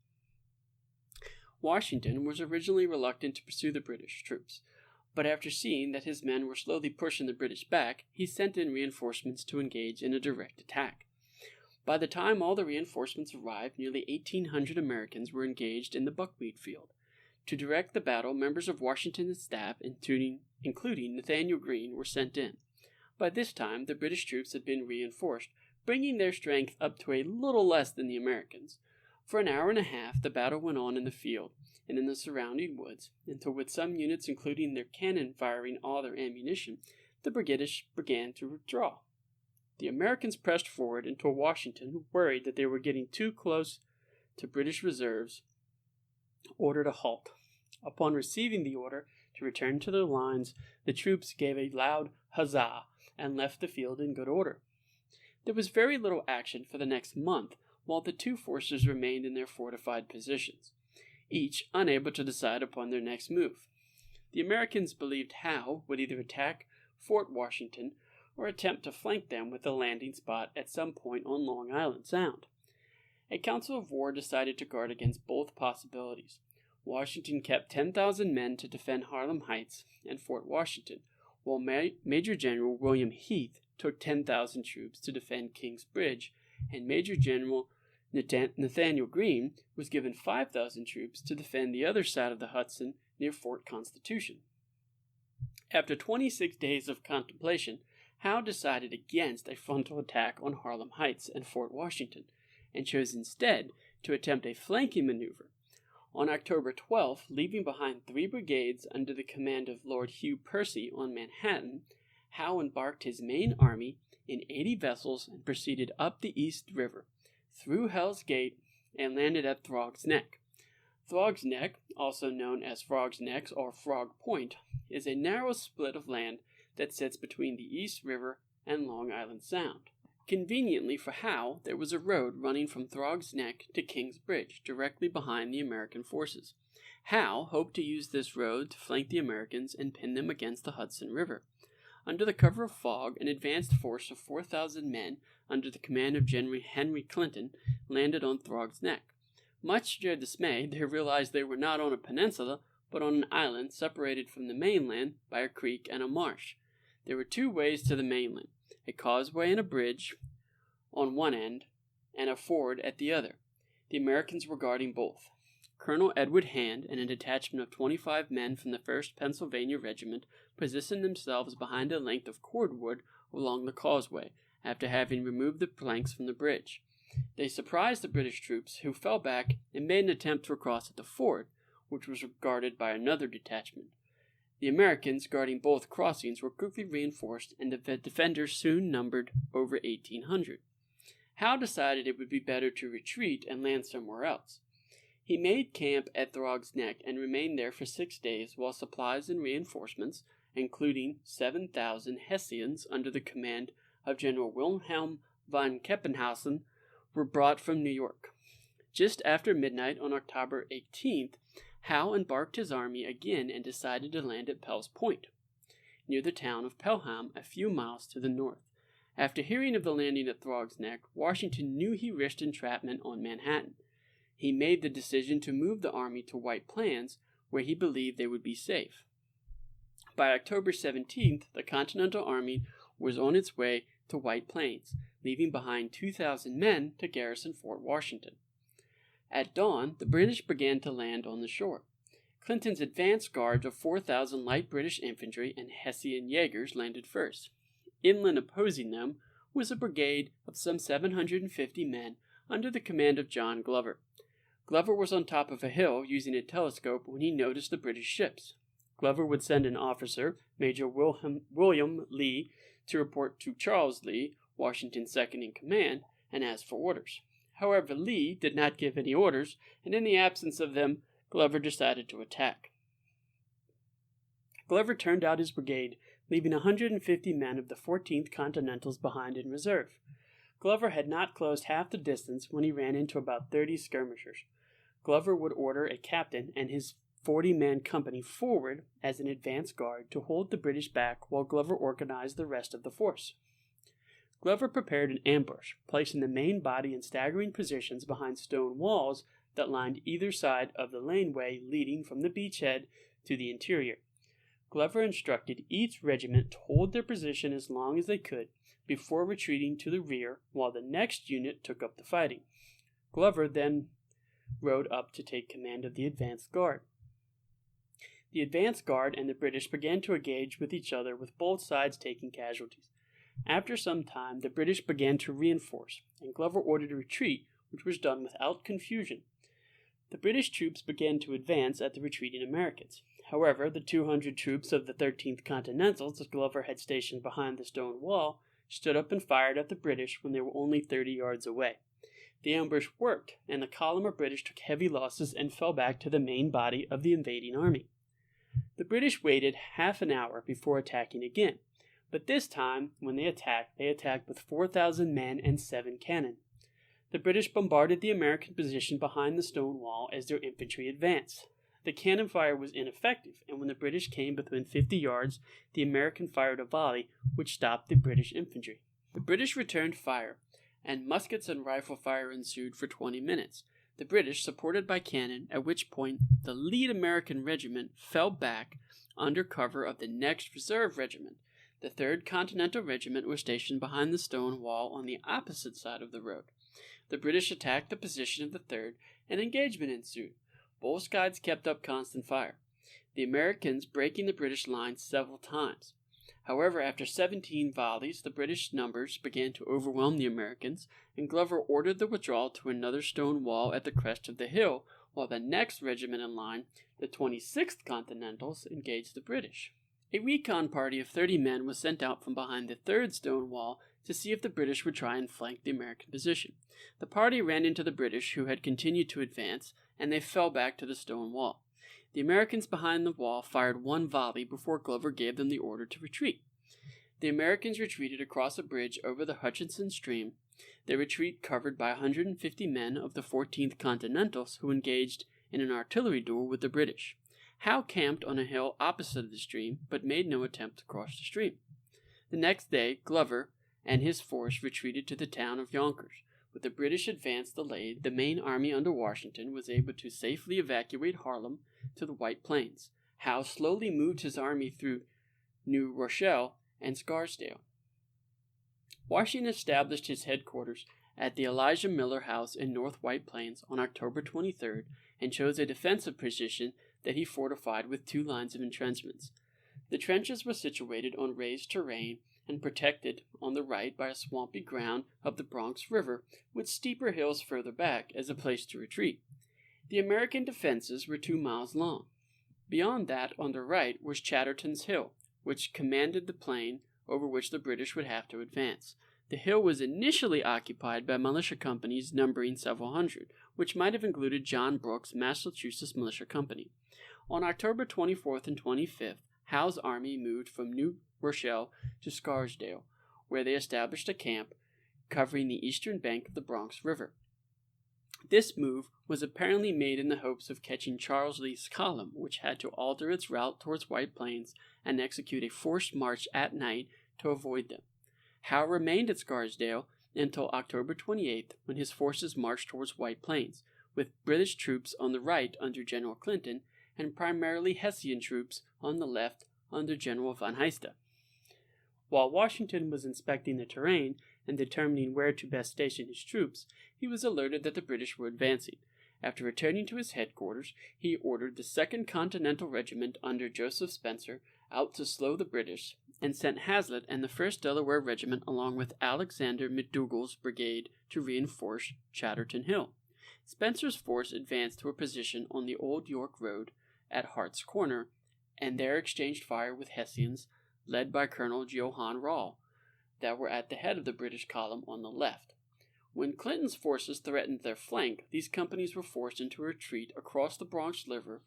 Washington was originally reluctant to pursue the British troops, but after seeing that his men were slowly pushing the British back, he sent in reinforcements to engage in a direct attack. By the time all the reinforcements arrived, nearly 1,800 Americans were engaged in the buckwheat field. To direct the battle, members of Washington's staff, including Nathaniel Greene, were sent in. By this time, the British troops had been reinforced, bringing their strength up to a little less than the Americans. For an hour and a half, the battle went on in the field and in the surrounding woods, until with some units, including their cannon, firing all their ammunition, the British began to withdraw. The Americans pressed forward until Washington, worried that they were getting too close to British reserves, ordered a halt. Upon receiving the order to return to their lines, the troops gave a loud huzzah and left the field in good order. There was very little action for the next month, while the two forces remained in their fortified positions, each unable to decide upon their next move. The Americans believed Howe would either attack Fort Washington or attempt to flank them with a landing spot at some point on Long Island Sound. A council of war decided to guard against both possibilities. Washington kept 10,000 men to defend Harlem Heights and Fort Washington, while Major General William Heath took 10,000 troops to defend King's Bridge, and Major General Nathaniel Greene was given 5,000 troops to defend the other side of the Hudson near Fort Constitution. After 26 days of contemplation, Howe decided against a frontal attack on Harlem Heights and Fort Washington, and chose instead to attempt a flanking maneuver. On October 12th, leaving behind 3 brigades under the command of Lord Hugh Percy on Manhattan, Howe embarked his main army in 80 vessels and proceeded up the East River, through Hell's Gate, and landed at Throg's Neck. Throg's Neck, also known as Frog's Neck or Frog Point, is a narrow split of land that sits between the East River and Long Island Sound. Conveniently for Howe, there was a road running from Throg's Neck to King's Bridge, directly behind the American forces. Howe hoped to use this road to flank the Americans and pin them against the Hudson River. Under the cover of fog, an advanced force of 4,000 men, under the command of General Henry Clinton, landed on Throg's Neck. Much to their dismay, they realized they were not on a peninsula, but on an island separated from the mainland by a creek and a marsh. There were 2 ways to the mainland, a causeway and a bridge on one end, and a ford at the other. The Americans were guarding both. Colonel Edward Hand and a detachment of 25 men from the 1st Pennsylvania Regiment positioned themselves behind a length of cordwood along the causeway, after having removed the planks from the bridge. They surprised the British troops, who fell back and made an attempt to cross at the ford, which was guarded by another detachment. The Americans, guarding both crossings, were quickly reinforced, and the defenders soon numbered over 1,800. Howe decided it would be better to retreat and land somewhere else. He made camp at Throg's Neck and remained there for 6 days while supplies and reinforcements, including 7,000 Hessians under the command of General Wilhelm von Keppenhausen, were brought from New York. Just after midnight on October 18th, Howe embarked his army again and decided to land at Pell's Point, near the town of Pelham, a few miles to the north. After hearing of the landing at Throg's Neck, Washington knew he risked entrapment on Manhattan. He made the decision to move the army to White Plains, where he believed they would be safe. By October 17th, the Continental Army was on its way to White Plains, leaving behind 2,000 men to garrison Fort Washington. At dawn, the British began to land on the shore. Clinton's advance guard of 4,000 light British infantry and Hessian Jaegers landed first. Inland opposing them was a brigade of some 750 men under the command of John Glover. Glover was on top of a hill using a telescope when he noticed the British ships. Glover would send an officer, Major William Lee, to report to Charles Lee, Washington's second in command, and ask for orders. However, Lee did not give any orders, and in the absence of them, Glover decided to attack. Glover turned out his brigade, leaving 150 men of the 14th Continentals behind in reserve. Glover had not closed half the distance when he ran into about 30 skirmishers. Glover would order a captain and his 40-man company forward as an advance guard to hold the British back while Glover organized the rest of the force. Glover prepared an ambush, placing the main body in staggering positions behind stone walls that lined either side of the laneway leading from the beachhead to the interior. Glover instructed each regiment to hold their position as long as they could before retreating to the rear while the next unit took up the fighting. Glover then rode up to take command of the advance guard. The advance guard and the British began to engage with each other, with both sides taking casualties. After some time, the British began to reinforce, and Glover ordered a retreat, which was done without confusion. The British troops began to advance at the retreating Americans. However, the 200 troops of the 13th Continentals that Glover had stationed behind the stone wall stood up and fired at the British when they were only 30 yards away. The ambush worked, and the column of British took heavy losses and fell back to the main body of the invading army. The British waited half an hour before attacking again, but this time, when they attacked with 4,000 men and 7 cannon. The British bombarded the American position behind the stone wall as their infantry advanced. The cannon fire was ineffective, and when the British came within 50 yards, the American fired a volley, which stopped the British infantry. The British returned fire, and muskets and rifle fire ensued for 20 minutes. The British, supported by cannon, at which point the lead American regiment fell back under cover of the next reserve regiment. The 3rd Continental Regiment was stationed behind the stone wall on the opposite side of the road. The British attacked the position of the 3rd, and engagement ensued. Both sides kept up constant fire, the Americans breaking the British lines several times. However, after 17 volleys, the British numbers began to overwhelm the Americans, and Glover ordered the withdrawal to another stone wall at the crest of the hill, while the next regiment in line, the 26th Continentals, engaged the British. A recon party of 30 men was sent out from behind the 3rd stone wall to see if the British would try and flank the American position. The party ran into the British, who had continued to advance, and they fell back to the stone wall. The Americans behind the wall fired 1 volley before Glover gave them the order to retreat. The Americans retreated across a bridge over the Hutchinson Stream, their retreat covered by 150 men of the 14th Continentals, who engaged in an artillery duel with the British. Howe camped on a hill opposite the stream, but made no attempt to cross the stream. The next day, Glover and his force retreated to the town of Yonkers. With the British advance delayed, the main army under Washington was able to safely evacuate Harlem to the White Plains. Howe slowly moved his army through New Rochelle and Scarsdale. Washington established his headquarters at the Elijah Miller House in North White Plains on October 23rd and chose a defensive position that he fortified with 2 lines of entrenchments. The trenches were situated on raised terrain and protected on the right by a swampy ground of the Bronx River, with steeper hills further back as a place to retreat. The American defenses were 2 miles long. Beyond that, on the right, was Chatterton's Hill, which commanded the plain over which the British would have to advance. The hill was initially occupied by militia companies numbering several hundred, which might have included John Brooks' Massachusetts Militia Company. On October 24th and 25th, Howe's army moved from New Rochelle to Scarsdale, where they established a camp covering the eastern bank of the Bronx River. This move was apparently made in the hopes of catching Charles Lee's column, which had to alter its route towards White Plains and execute a forced march at night to avoid them. Howe remained at Scarsdale until October 28th, when his forces marched towards White Plains, with British troops on the right under General Clinton and primarily Hessian troops on the left under General von Heiste. While Washington was inspecting the terrain and determining where to best station his troops, he was alerted that the British were advancing. After returning to his headquarters, he ordered the 2nd Continental Regiment under Joseph Spencer out to slow the British, and sent Hazlitt and the 1st Delaware Regiment along with Alexander McDougall's brigade to reinforce Chatterton Hill. Spencer's force advanced to a position on the Old York Road at Hart's Corner, and there exchanged fire with Hessians, led by Colonel Johann Rall, that were at the head of the British column on the left. When Clinton's forces threatened their flank, these companies were forced into a retreat across the Bronx River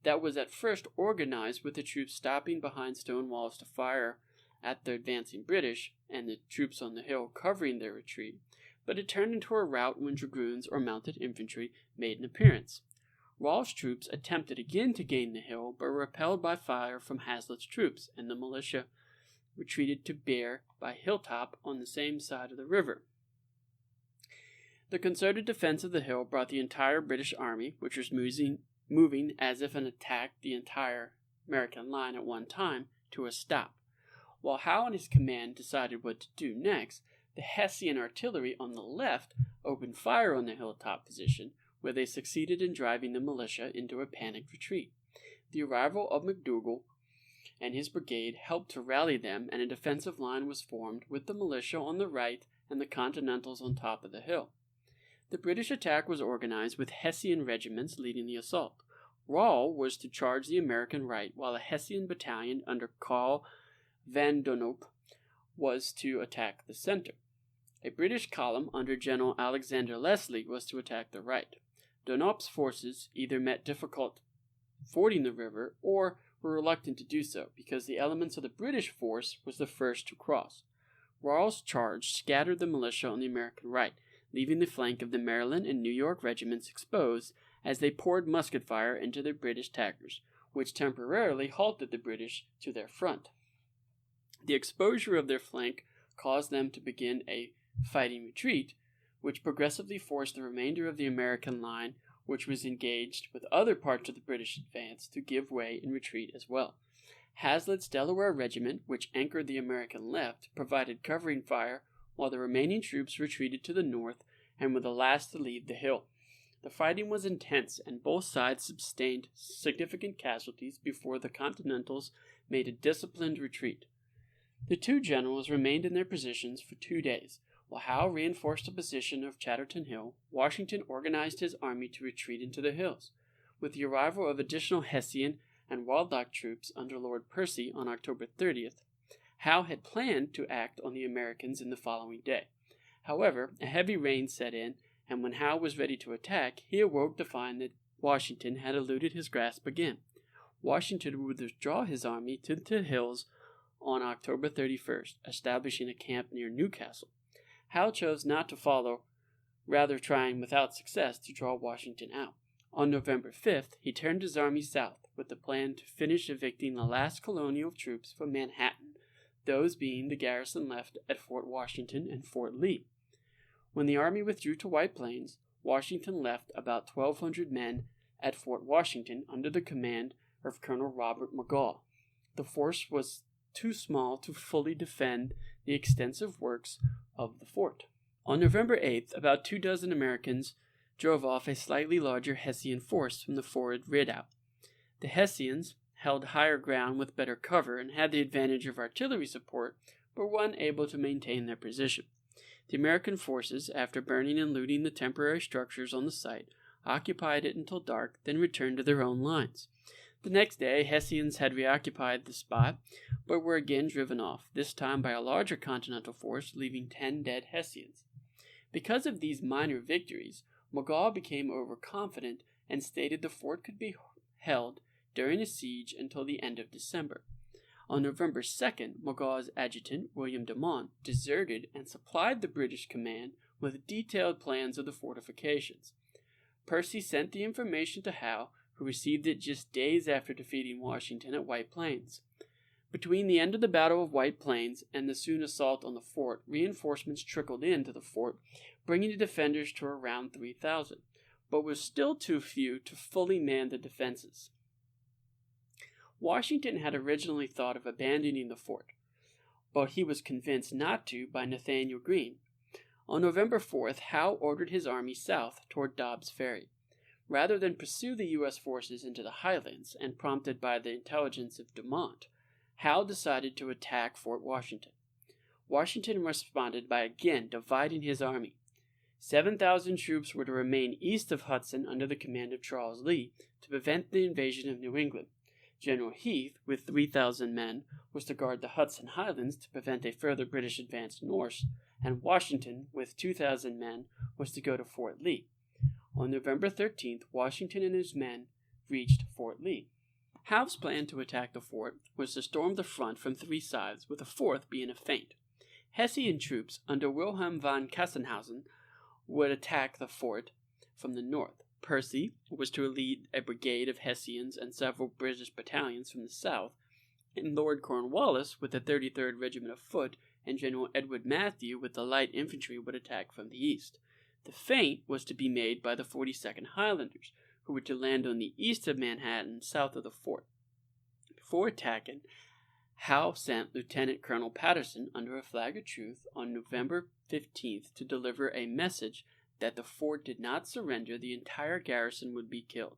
that was at first organized with the troops stopping behind stone walls to fire at the advancing British and the troops on the hill covering their retreat, but it turned into a rout when dragoons or mounted infantry made an appearance. Rall's troops attempted again to gain the hill, but were repelled by fire from Hazlitt's troops and the militia retreated to Bear by Hilltop on the same side of the river. The concerted defense of the hill brought the entire British army, which was moving as if an attack the entire American line at one time, to a stop. While Howe and his command decided what to do next, the Hessian artillery on the left opened fire on the hilltop position, where they succeeded in driving the militia into a panicked retreat. The arrival of McDougall and his brigade helped to rally them, and a defensive line was formed with the militia on the right and the Continentals on top of the hill. The British attack was organized with Hessian regiments leading the assault. Rawle was to charge the American right, while a Hessian battalion under Karl van Donop was to attack the center. A British column under General Alexander Leslie was to attack the right. Donop's forces either met difficult fording the river or were reluctant to do so because the elements of the British force was the first to cross. Rawle's charge scattered the militia on the American right, leaving the flank of the Maryland and New York regiments exposed as they poured musket fire into the British attackers, which temporarily halted the British to their front. The exposure of their flank caused them to begin a fighting retreat, which progressively forced the remainder of the American line, which was engaged with other parts of the British advance, to give way and retreat as well. Hazlitt's Delaware Regiment, which anchored the American left, provided covering fire, while the remaining troops retreated to the north and were the last to leave the hill. The fighting was intense, and both sides sustained significant casualties before the Continentals made a disciplined retreat. The two generals remained in their positions for 2 days. While Howe reinforced the position of Chatterton Hill, Washington organized his army to retreat into the hills. With the arrival of additional Hessian and Waldock troops under Lord Percy on October 30th, Howe had planned to act on the Americans in the following day. However, a heavy rain set in, and when Howe was ready to attack, he awoke to find that Washington had eluded his grasp again. Washington would withdraw his army to the hills on October 31st, establishing a camp near Newcastle. Howe chose not to follow, rather trying without success to draw Washington out. On November 5th, he turned his army south with the plan to finish evicting the last colonial troops from Manhattan, those being the garrison left at Fort Washington and Fort Lee. When the army withdrew to White Plains, Washington left about 1,200 men at Fort Washington under the command of Colonel Robert Magaw. The force was too small to fully defend the extensive works of the fort. On November 8th, about 24 Americans drove off a slightly larger Hessian force from the forward redoubt. The Hessians held higher ground with better cover and had the advantage of artillery support, but were unable to maintain their position. The American forces, after burning and looting the temporary structures on the site, occupied it until dark, then returned to their own lines. The next day, Hessians had reoccupied the spot, but were again driven off, this time by a larger Continental force, leaving 10 dead Hessians. Because of these minor victories, Magaw became overconfident and stated the fort could be held during a siege until the end of December. On November 2nd, Magaw's adjutant, William Demont, deserted and supplied the British command with detailed plans of the fortifications. Percy sent the information to Howe, who received it just days after defeating Washington at White Plains. Between the end of the Battle of White Plains and the soon assault on the fort, reinforcements trickled into the fort, bringing the defenders to around 3,000, but was still too few to fully man the defenses. Washington had originally thought of abandoning the fort, but he was convinced not to by Nathanael Greene. On November 4th, Howe ordered his army south toward Dobbs Ferry. Rather than pursue the U.S. forces into the highlands, and prompted by the intelligence of Demont, Howe decided to attack Fort Washington. Washington responded by again dividing his army. 7,000 troops were to remain east of Hudson under the command of Charles Lee to prevent the invasion of New England. General Heath, with 3,000 men, was to guard the Hudson Highlands to prevent a further British advance north, and Washington, with 2,000 men, was to go to Fort Lee. On November 13th, Washington and his men reached Fort Lee. Howe's plan to attack the fort was to storm the front from 3 sides, with a fourth being a feint. Hessian troops under Wilhelm von Kassenhausen would attack the fort from the north. Percy was to lead a brigade of Hessians and several British battalions from the south, and Lord Cornwallis with the 33rd Regiment of Foot and General Edward Matthew with the light infantry would attack from the east. The feint was to be made by the 42nd Highlanders, who were to land on the east of Manhattan, south of the fort. Before attacking, Howe sent Lieutenant Colonel Patterson under a flag of truce on November 15th to deliver a message that the fort did not surrender, the entire garrison would be killed.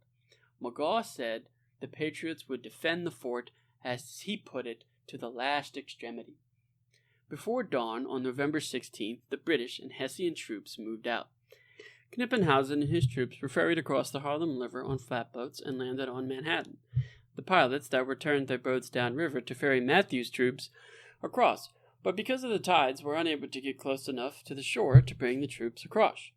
Magaw said the Patriots would defend the fort, as he put it, to the last extremity. Before dawn on November 16th, the British and Hessian troops moved out. Knippenhausen and his troops were ferried across the Harlem River on flatboats and landed on Manhattan. The pilots that returned their boats downriver to ferry Matthew's troops across, but because of the tides were unable to get close enough to the shore to bring the troops across.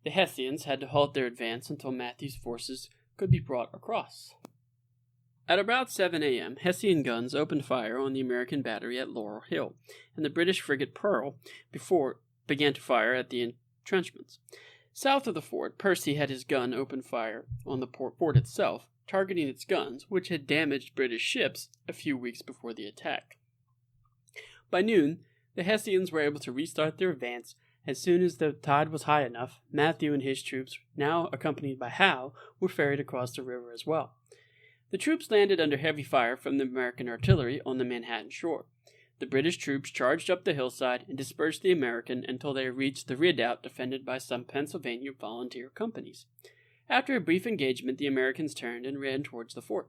The Hessians had to halt their advance until Matthew's forces could be brought across. At about 7 a.m., Hessian guns opened fire on the American battery at Laurel Hill, and the British frigate Pearl began to fire at the entrenchments. South of the fort, Percy had his gun open fire on the fort itself, targeting its guns, which had damaged British ships a few weeks before the attack. By noon, the Hessians were able to restart their advance. As soon as the tide was high enough, Matthew and his troops, now accompanied by Howe, were ferried across the river as well. The troops landed under heavy fire from the American artillery on the Manhattan shore. The British troops charged up the hillside and dispersed the American until they reached the redoubt defended by some Pennsylvania volunteer companies. After a brief engagement, the Americans turned and ran towards the fort.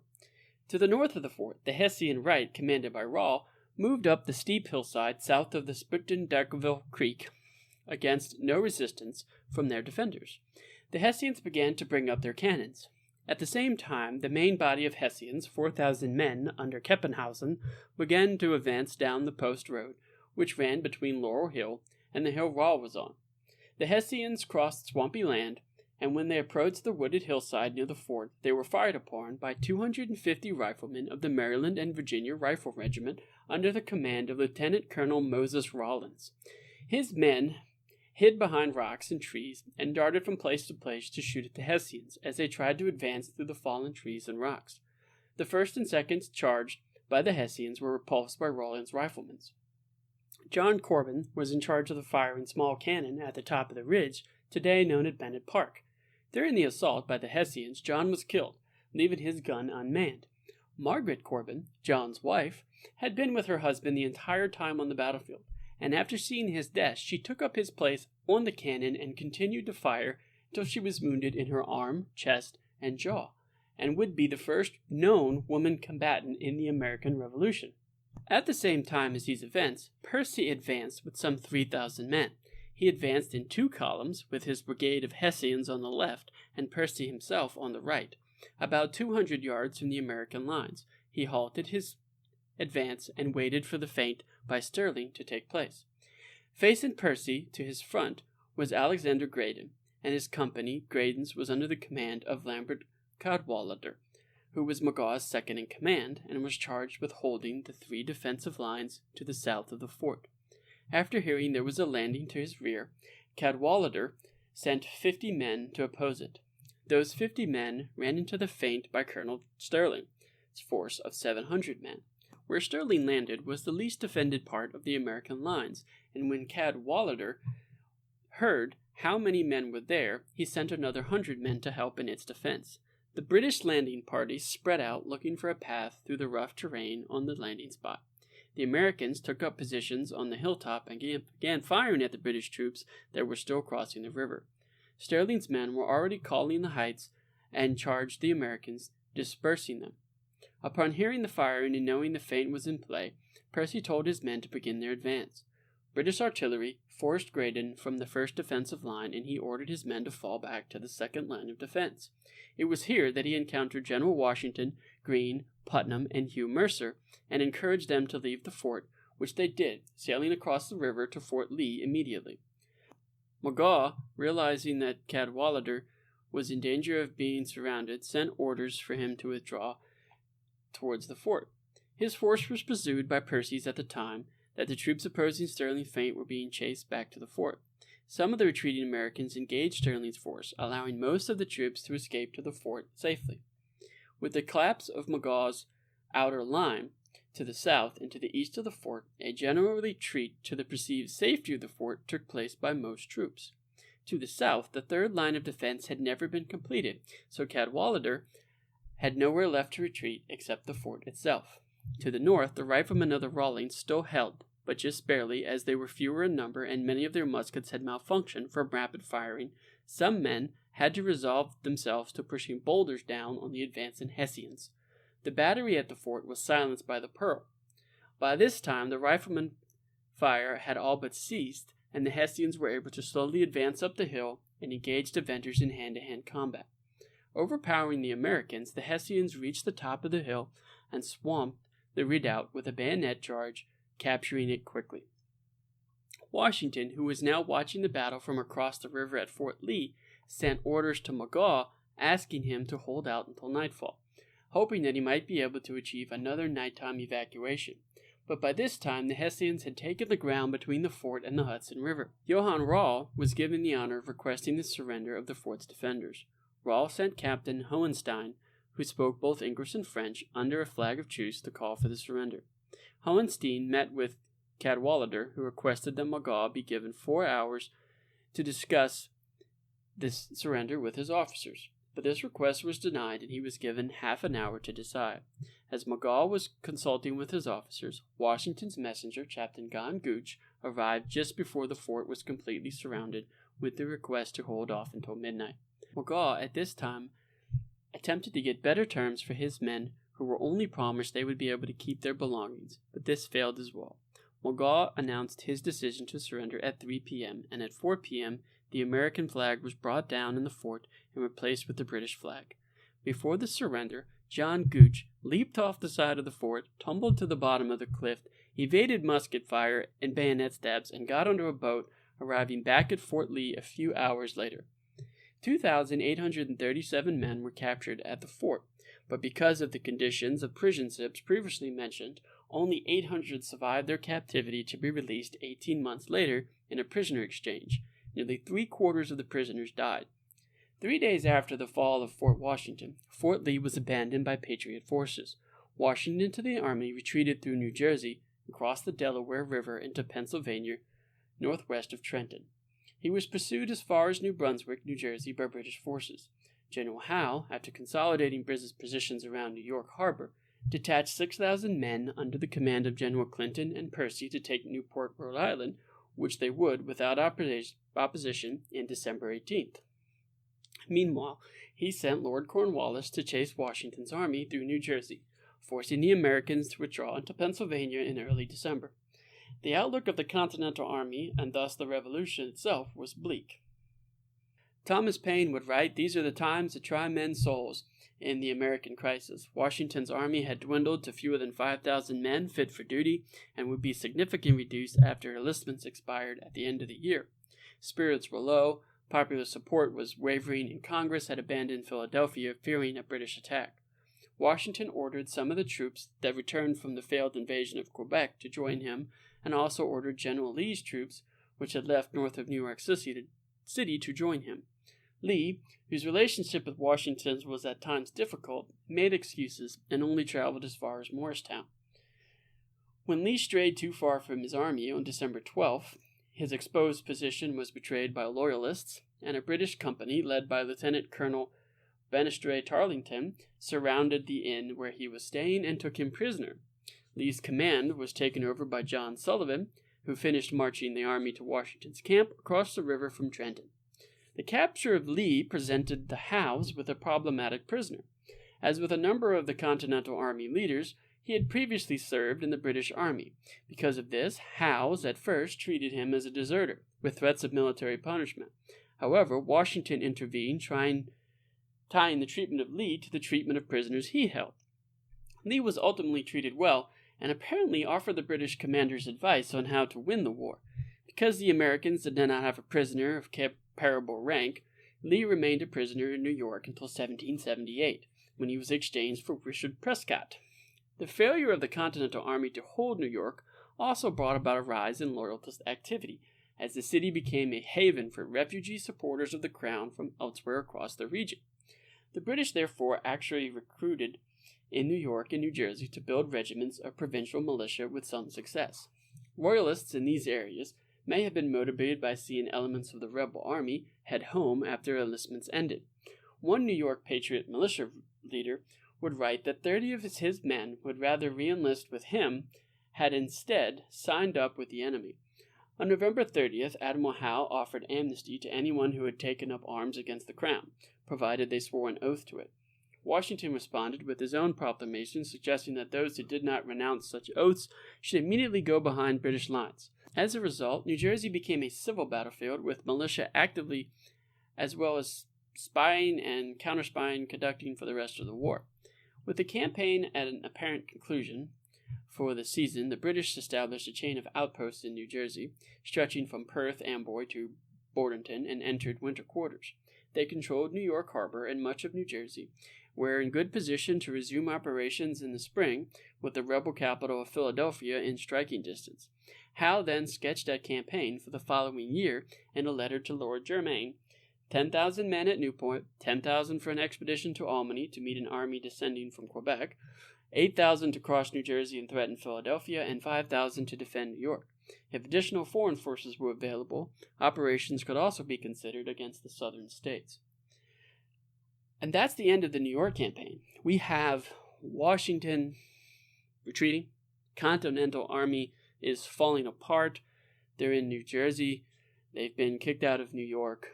To the north of the fort, the Hessian right, commanded by Rahl, moved up the steep hillside south of the Spitzendarkville Creek against no resistance from their defenders. The Hessians began to bring up their cannons. At the same time, the main body of Hessians, 4,000 men under Knippenhausen, began to advance down the post road, which ran between Laurel Hill and the hill Rahl was on. The Hessians crossed swampy land, and when they approached the wooded hillside near the fort, they were fired upon by 250 riflemen of the Maryland and Virginia Rifle Regiment under the command of Lieutenant Colonel Moses Rawlins. His men hid behind rocks and trees, and darted from place to place to shoot at the Hessians as they tried to advance through the fallen trees and rocks. The first and second charged by the Hessians were repulsed by Rawlins' riflemen. John Corbin was in charge of the firing small cannon at the top of the ridge, today known as Bennett Park. During the assault by the Hessians, John was killed, leaving his gun unmanned. Margaret Corbin, John's wife, had been with her husband the entire time on the battlefield, and after seeing his death, she took up his place on the cannon and continued to fire until she was wounded in her arm, chest, and jaw, and would be the first known woman combatant in the American Revolution. At the same time as these events, Percy advanced with some 3,000 men. He advanced in two columns, with his brigade of Hessians on the left and Percy himself on the right. About 200 yards from the American lines, he halted his advance and waited for the feint by Sterling to take place. Facing Percy to his front was Alexander Graydon, and his company, Graydon's, was under the command of Lambert Cadwallader, who was Magaw's second in command and was charged with holding the three defensive lines to the south of the fort. After hearing there was a landing to his rear, Cadwallader sent 50 men to oppose it. Those 50 men ran into the feint by Colonel Sterling's force of 700 men. Where Sterling landed was the least defended part of the American lines, and when Cadwallader heard how many men were there, he sent another 100 men to help in its defense. The British landing party spread out looking for a path through the rough terrain on the landing spot. The Americans took up positions on the hilltop and began firing at the British troops that were still crossing the river. Sterling's men were already calling the heights and charged the Americans, dispersing them. Upon hearing the firing and knowing the feint was in play, Percy told his men to begin their advance. British artillery forced Graydon from the first defensive line, and he ordered his men to fall back to the second line of defense. It was here that he encountered General Washington, Greene, Putnam, and Hugh Mercer, and encouraged them to leave the fort, which they did, sailing across the river to Fort Lee immediately. Magaw, realizing that Cadwallader was in danger of being surrounded, sent orders for him to withdraw towards the fort. His force was pursued by Percy's at the time that the troops opposing Sterling's feint were being chased back to the fort. Some of the retreating Americans engaged Sterling's force, allowing most of the troops to escape to the fort safely. With the collapse of Magaw's outer line, To the south and to the east of the fort, a general retreat to the perceived safety of the fort took place by most troops. To the south, the third line of defense had never been completed, so Cadwalader had nowhere left to retreat except the fort itself. To the north, the riflemen of the Rawlins still held, but just barely, as they were fewer in number and many of their muskets had malfunctioned from rapid firing. Some men had to resolve themselves to pushing boulders down on the advancing Hessians. The battery at the fort was silenced by the Pearl. By this time, the riflemen' fire had all but ceased, and the Hessians were able to slowly advance up the hill and engage the Vendors in hand-to-hand combat. Overpowering the Americans, the Hessians reached the top of the hill and swamped the redoubt with a bayonet charge, capturing it quickly. Washington, who was now watching the battle from across the river at Fort Lee, sent orders to Magaw asking him to hold out until nightfall, hoping that he might be able to achieve another nighttime evacuation. But by this time, the Hessians had taken the ground between the fort and the Hudson River. Johann Rall was given the honor of requesting the surrender of the fort's defenders. Rall sent Captain Hohenstein, who spoke both English and French, under a flag of truce to call for the surrender. Hohenstein met with Cadwalader, who requested that Magaw be given 4 hours to discuss this surrender with his officers. But this request was denied, and he was given half an hour to decide. As Magaw was consulting with his officers, Washington's messenger, Captain John Gooch, arrived just before the fort was completely surrounded, with the request to hold off until midnight. Magaw, at this time, attempted to get better terms for his men, who were only promised they would be able to keep their belongings, but this failed as well. Magaw announced his decision to surrender at 3 p.m., and at 4 p.m., the American flag was brought down in the fort and replaced with the British flag. Before the surrender, John Gooch leaped off the side of the fort, tumbled to the bottom of the cliff, evaded musket fire and bayonet stabs, and got onto a boat, arriving back at Fort Lee a few hours later. 2,837 men were captured at the fort, but because of the conditions of prison ships previously mentioned, only 800 survived their captivity to be released 18 months later in a prisoner exchange. Nearly 3/4 of the prisoners died. 3 days after the fall of Fort Washington, Fort Lee was abandoned by Patriot forces. Washington and the army retreated through New Jersey and crossed the Delaware River into Pennsylvania, northwest of Trenton. He was pursued as far as New Brunswick, New Jersey, by British forces. General Howe, after consolidating British positions around New York Harbor, detached 6,000 men under the command of General Clinton and Percy to take Newport, Rhode Island, which they would, without opposition, in December 18th. Meanwhile, he sent Lord Cornwallis to chase Washington's army through New Jersey, forcing the Americans to withdraw into Pennsylvania in early December. The outlook of the Continental Army, and thus the Revolution itself, was bleak. Thomas Paine would write, "These are the times to try men's souls." In the American crisis, Washington's army had dwindled to fewer than 5,000 men fit for duty and would be significantly reduced after enlistments expired at the end of the year. Spirits were low, popular support was wavering, and Congress had abandoned Philadelphia, fearing a British attack. Washington ordered some of the troops that returned from the failed invasion of Quebec to join him, and also ordered General Lee's troops, which had left north of New York City, to join him. Lee, whose relationship with Washington was at times difficult, made excuses and only traveled as far as Morristown. When Lee strayed too far from his army on December 12th, his exposed position was betrayed by Loyalists, and a British company, led by Lieutenant Colonel Banastre Tarleton, surrounded the inn where he was staying and took him prisoner. Lee's command was taken over by John Sullivan, who finished marching the army to Washington's camp across the river from Trenton. The capture of Lee presented the Howes with a problematic prisoner. As with a number of the Continental Army leaders, he had previously served in the British Army. Because of this, Howes at first treated him as a deserter, with threats of military punishment. However, Washington intervened, tying the treatment of Lee to the treatment of prisoners he held. Lee was ultimately treated well, and apparently offered the British commanders advice on how to win the war. Because the Americans did not have a prisoner of comparable rank, Lee remained a prisoner in New York until 1778, when he was exchanged for Richard Prescott. The failure of the Continental Army to hold New York also brought about a rise in Loyalist activity, as the city became a haven for refugee supporters of the Crown from elsewhere across the region. The British therefore actually recruited in New York and New Jersey to build regiments of provincial militia with some success. Royalists in these areas may have been motivated by seeing elements of the rebel army head home after enlistments ended. One New York Patriot militia leader would write that 30 of his men would rather re-enlist with him had instead signed up with the enemy. On November 30th, Admiral Howe offered amnesty to anyone who had taken up arms against the Crown, provided they swore an oath to it. Washington responded with his own proclamation suggesting that those who did not renounce such oaths should immediately go behind British lines. As a result, New Jersey became a civil battlefield with militia actively, as well as spying and counter-spying conducting for the rest of the war. With the campaign at an apparent conclusion for the season, the British established a chain of outposts in New Jersey, stretching from Perth Amboy to Bordentown, and entered winter quarters. They controlled New York Harbor and much of New Jersey, were in good position to resume operations in the spring, with the rebel capital of Philadelphia in striking distance. Howe then sketched that campaign for the following year in a letter to Lord Germain: 10,000 men at Newport, 10,000 for an expedition to Albany to meet an army descending from Quebec, 8,000 to cross New Jersey and threaten Philadelphia, and 5,000 to defend New York. If additional foreign forces were available, operations could also be considered against the southern states. And that's the end of the New York campaign. We have Washington retreating. Continental Army is falling apart. They're in New Jersey. They've been kicked out of New York.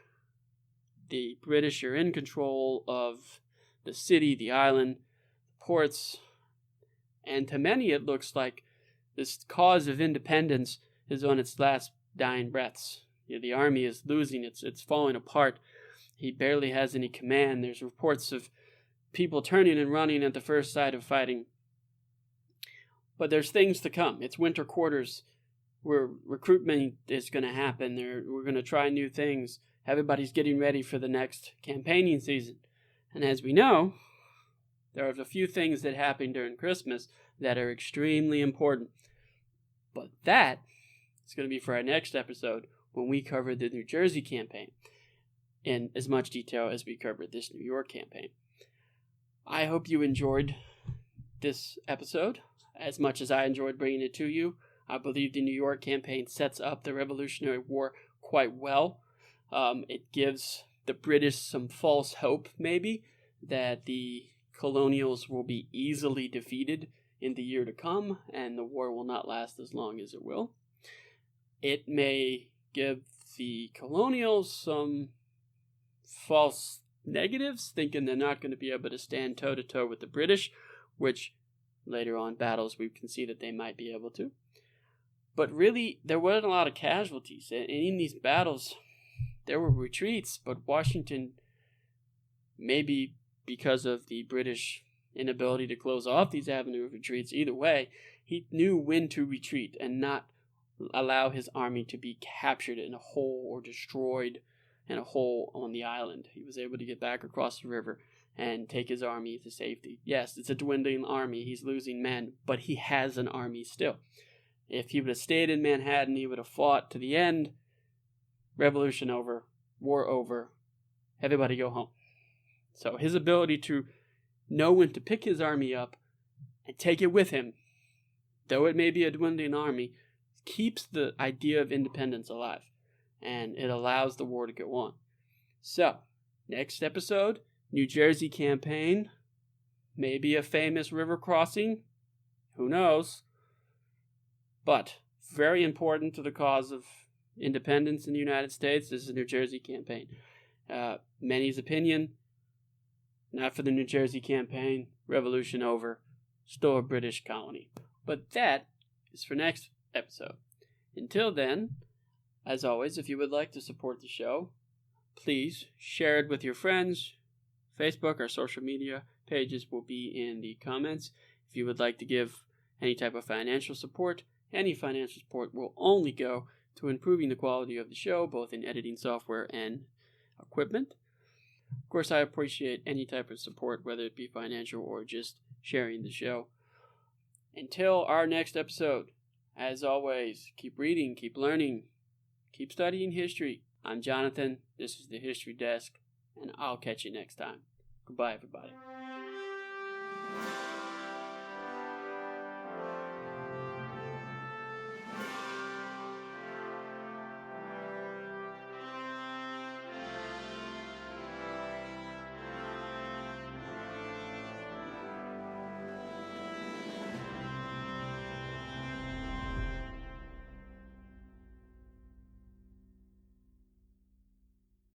The British are in control of the city, the island, ports, and to many it looks like this cause of independence is on its last dying breaths. The army is losing, it's falling apart. He barely has any command. There's reports of people turning and running at the first sight of fighting. But there's things to come. It's winter quarters where recruitment is going to happen. We're going to try new things. Everybody's getting ready for the next campaigning season. And as we know, there are a few things that happen during Christmas that are extremely important. But that is going to be for our next episode when we cover the New Jersey campaign in as much detail as we covered this New York campaign. I hope you enjoyed this episode as much as I enjoyed bringing it to you. I believe the New York campaign sets up the Revolutionary War quite well. It gives the British some false hope, maybe, that the colonials will be easily defeated in the year to come, and the war will not last as long as it will. It may give the colonials some false negatives, thinking they're not going to be able to stand toe-to-toe with the British, which later on battles we can see that they might be able to. But really, there weren't a lot of casualties, and in these battles, there were retreats, but Washington, maybe because of the British inability to close off these avenue of retreats, either way, he knew when to retreat and not allow his army to be captured in a hole or destroyed in a hole on the island. He was able to get back across the river and take his army to safety. Yes, it's a dwindling army. He's losing men, but he has an army still. If he would have stayed in Manhattan, he would have fought to the end. Revolution over, war over, everybody go home. So his ability to know when to pick his army up and take it with him, though it may be a dwindling army, keeps the idea of independence alive, and it allows the war to go on. So, next episode, New Jersey campaign, maybe a famous river crossing, who knows, but very important to the cause of independence in the United States is the New Jersey campaign. Many's opinion, not for the New Jersey campaign, revolution over, still a British colony. But that is for next episode. Until then, as always, if you would like to support the show, please share it with your friends. Facebook, our social media pages will be in the comments. If you would like to give any type of financial support, any financial support will only go to improving the quality of the show, both in editing software and equipment. Of course, I appreciate any type of support, whether it be financial or just sharing the show. Until our next episode, as always, keep reading, keep learning, keep studying history. I'm Jonathan, this is the History Desk, and I'll catch you next time. Goodbye, everybody.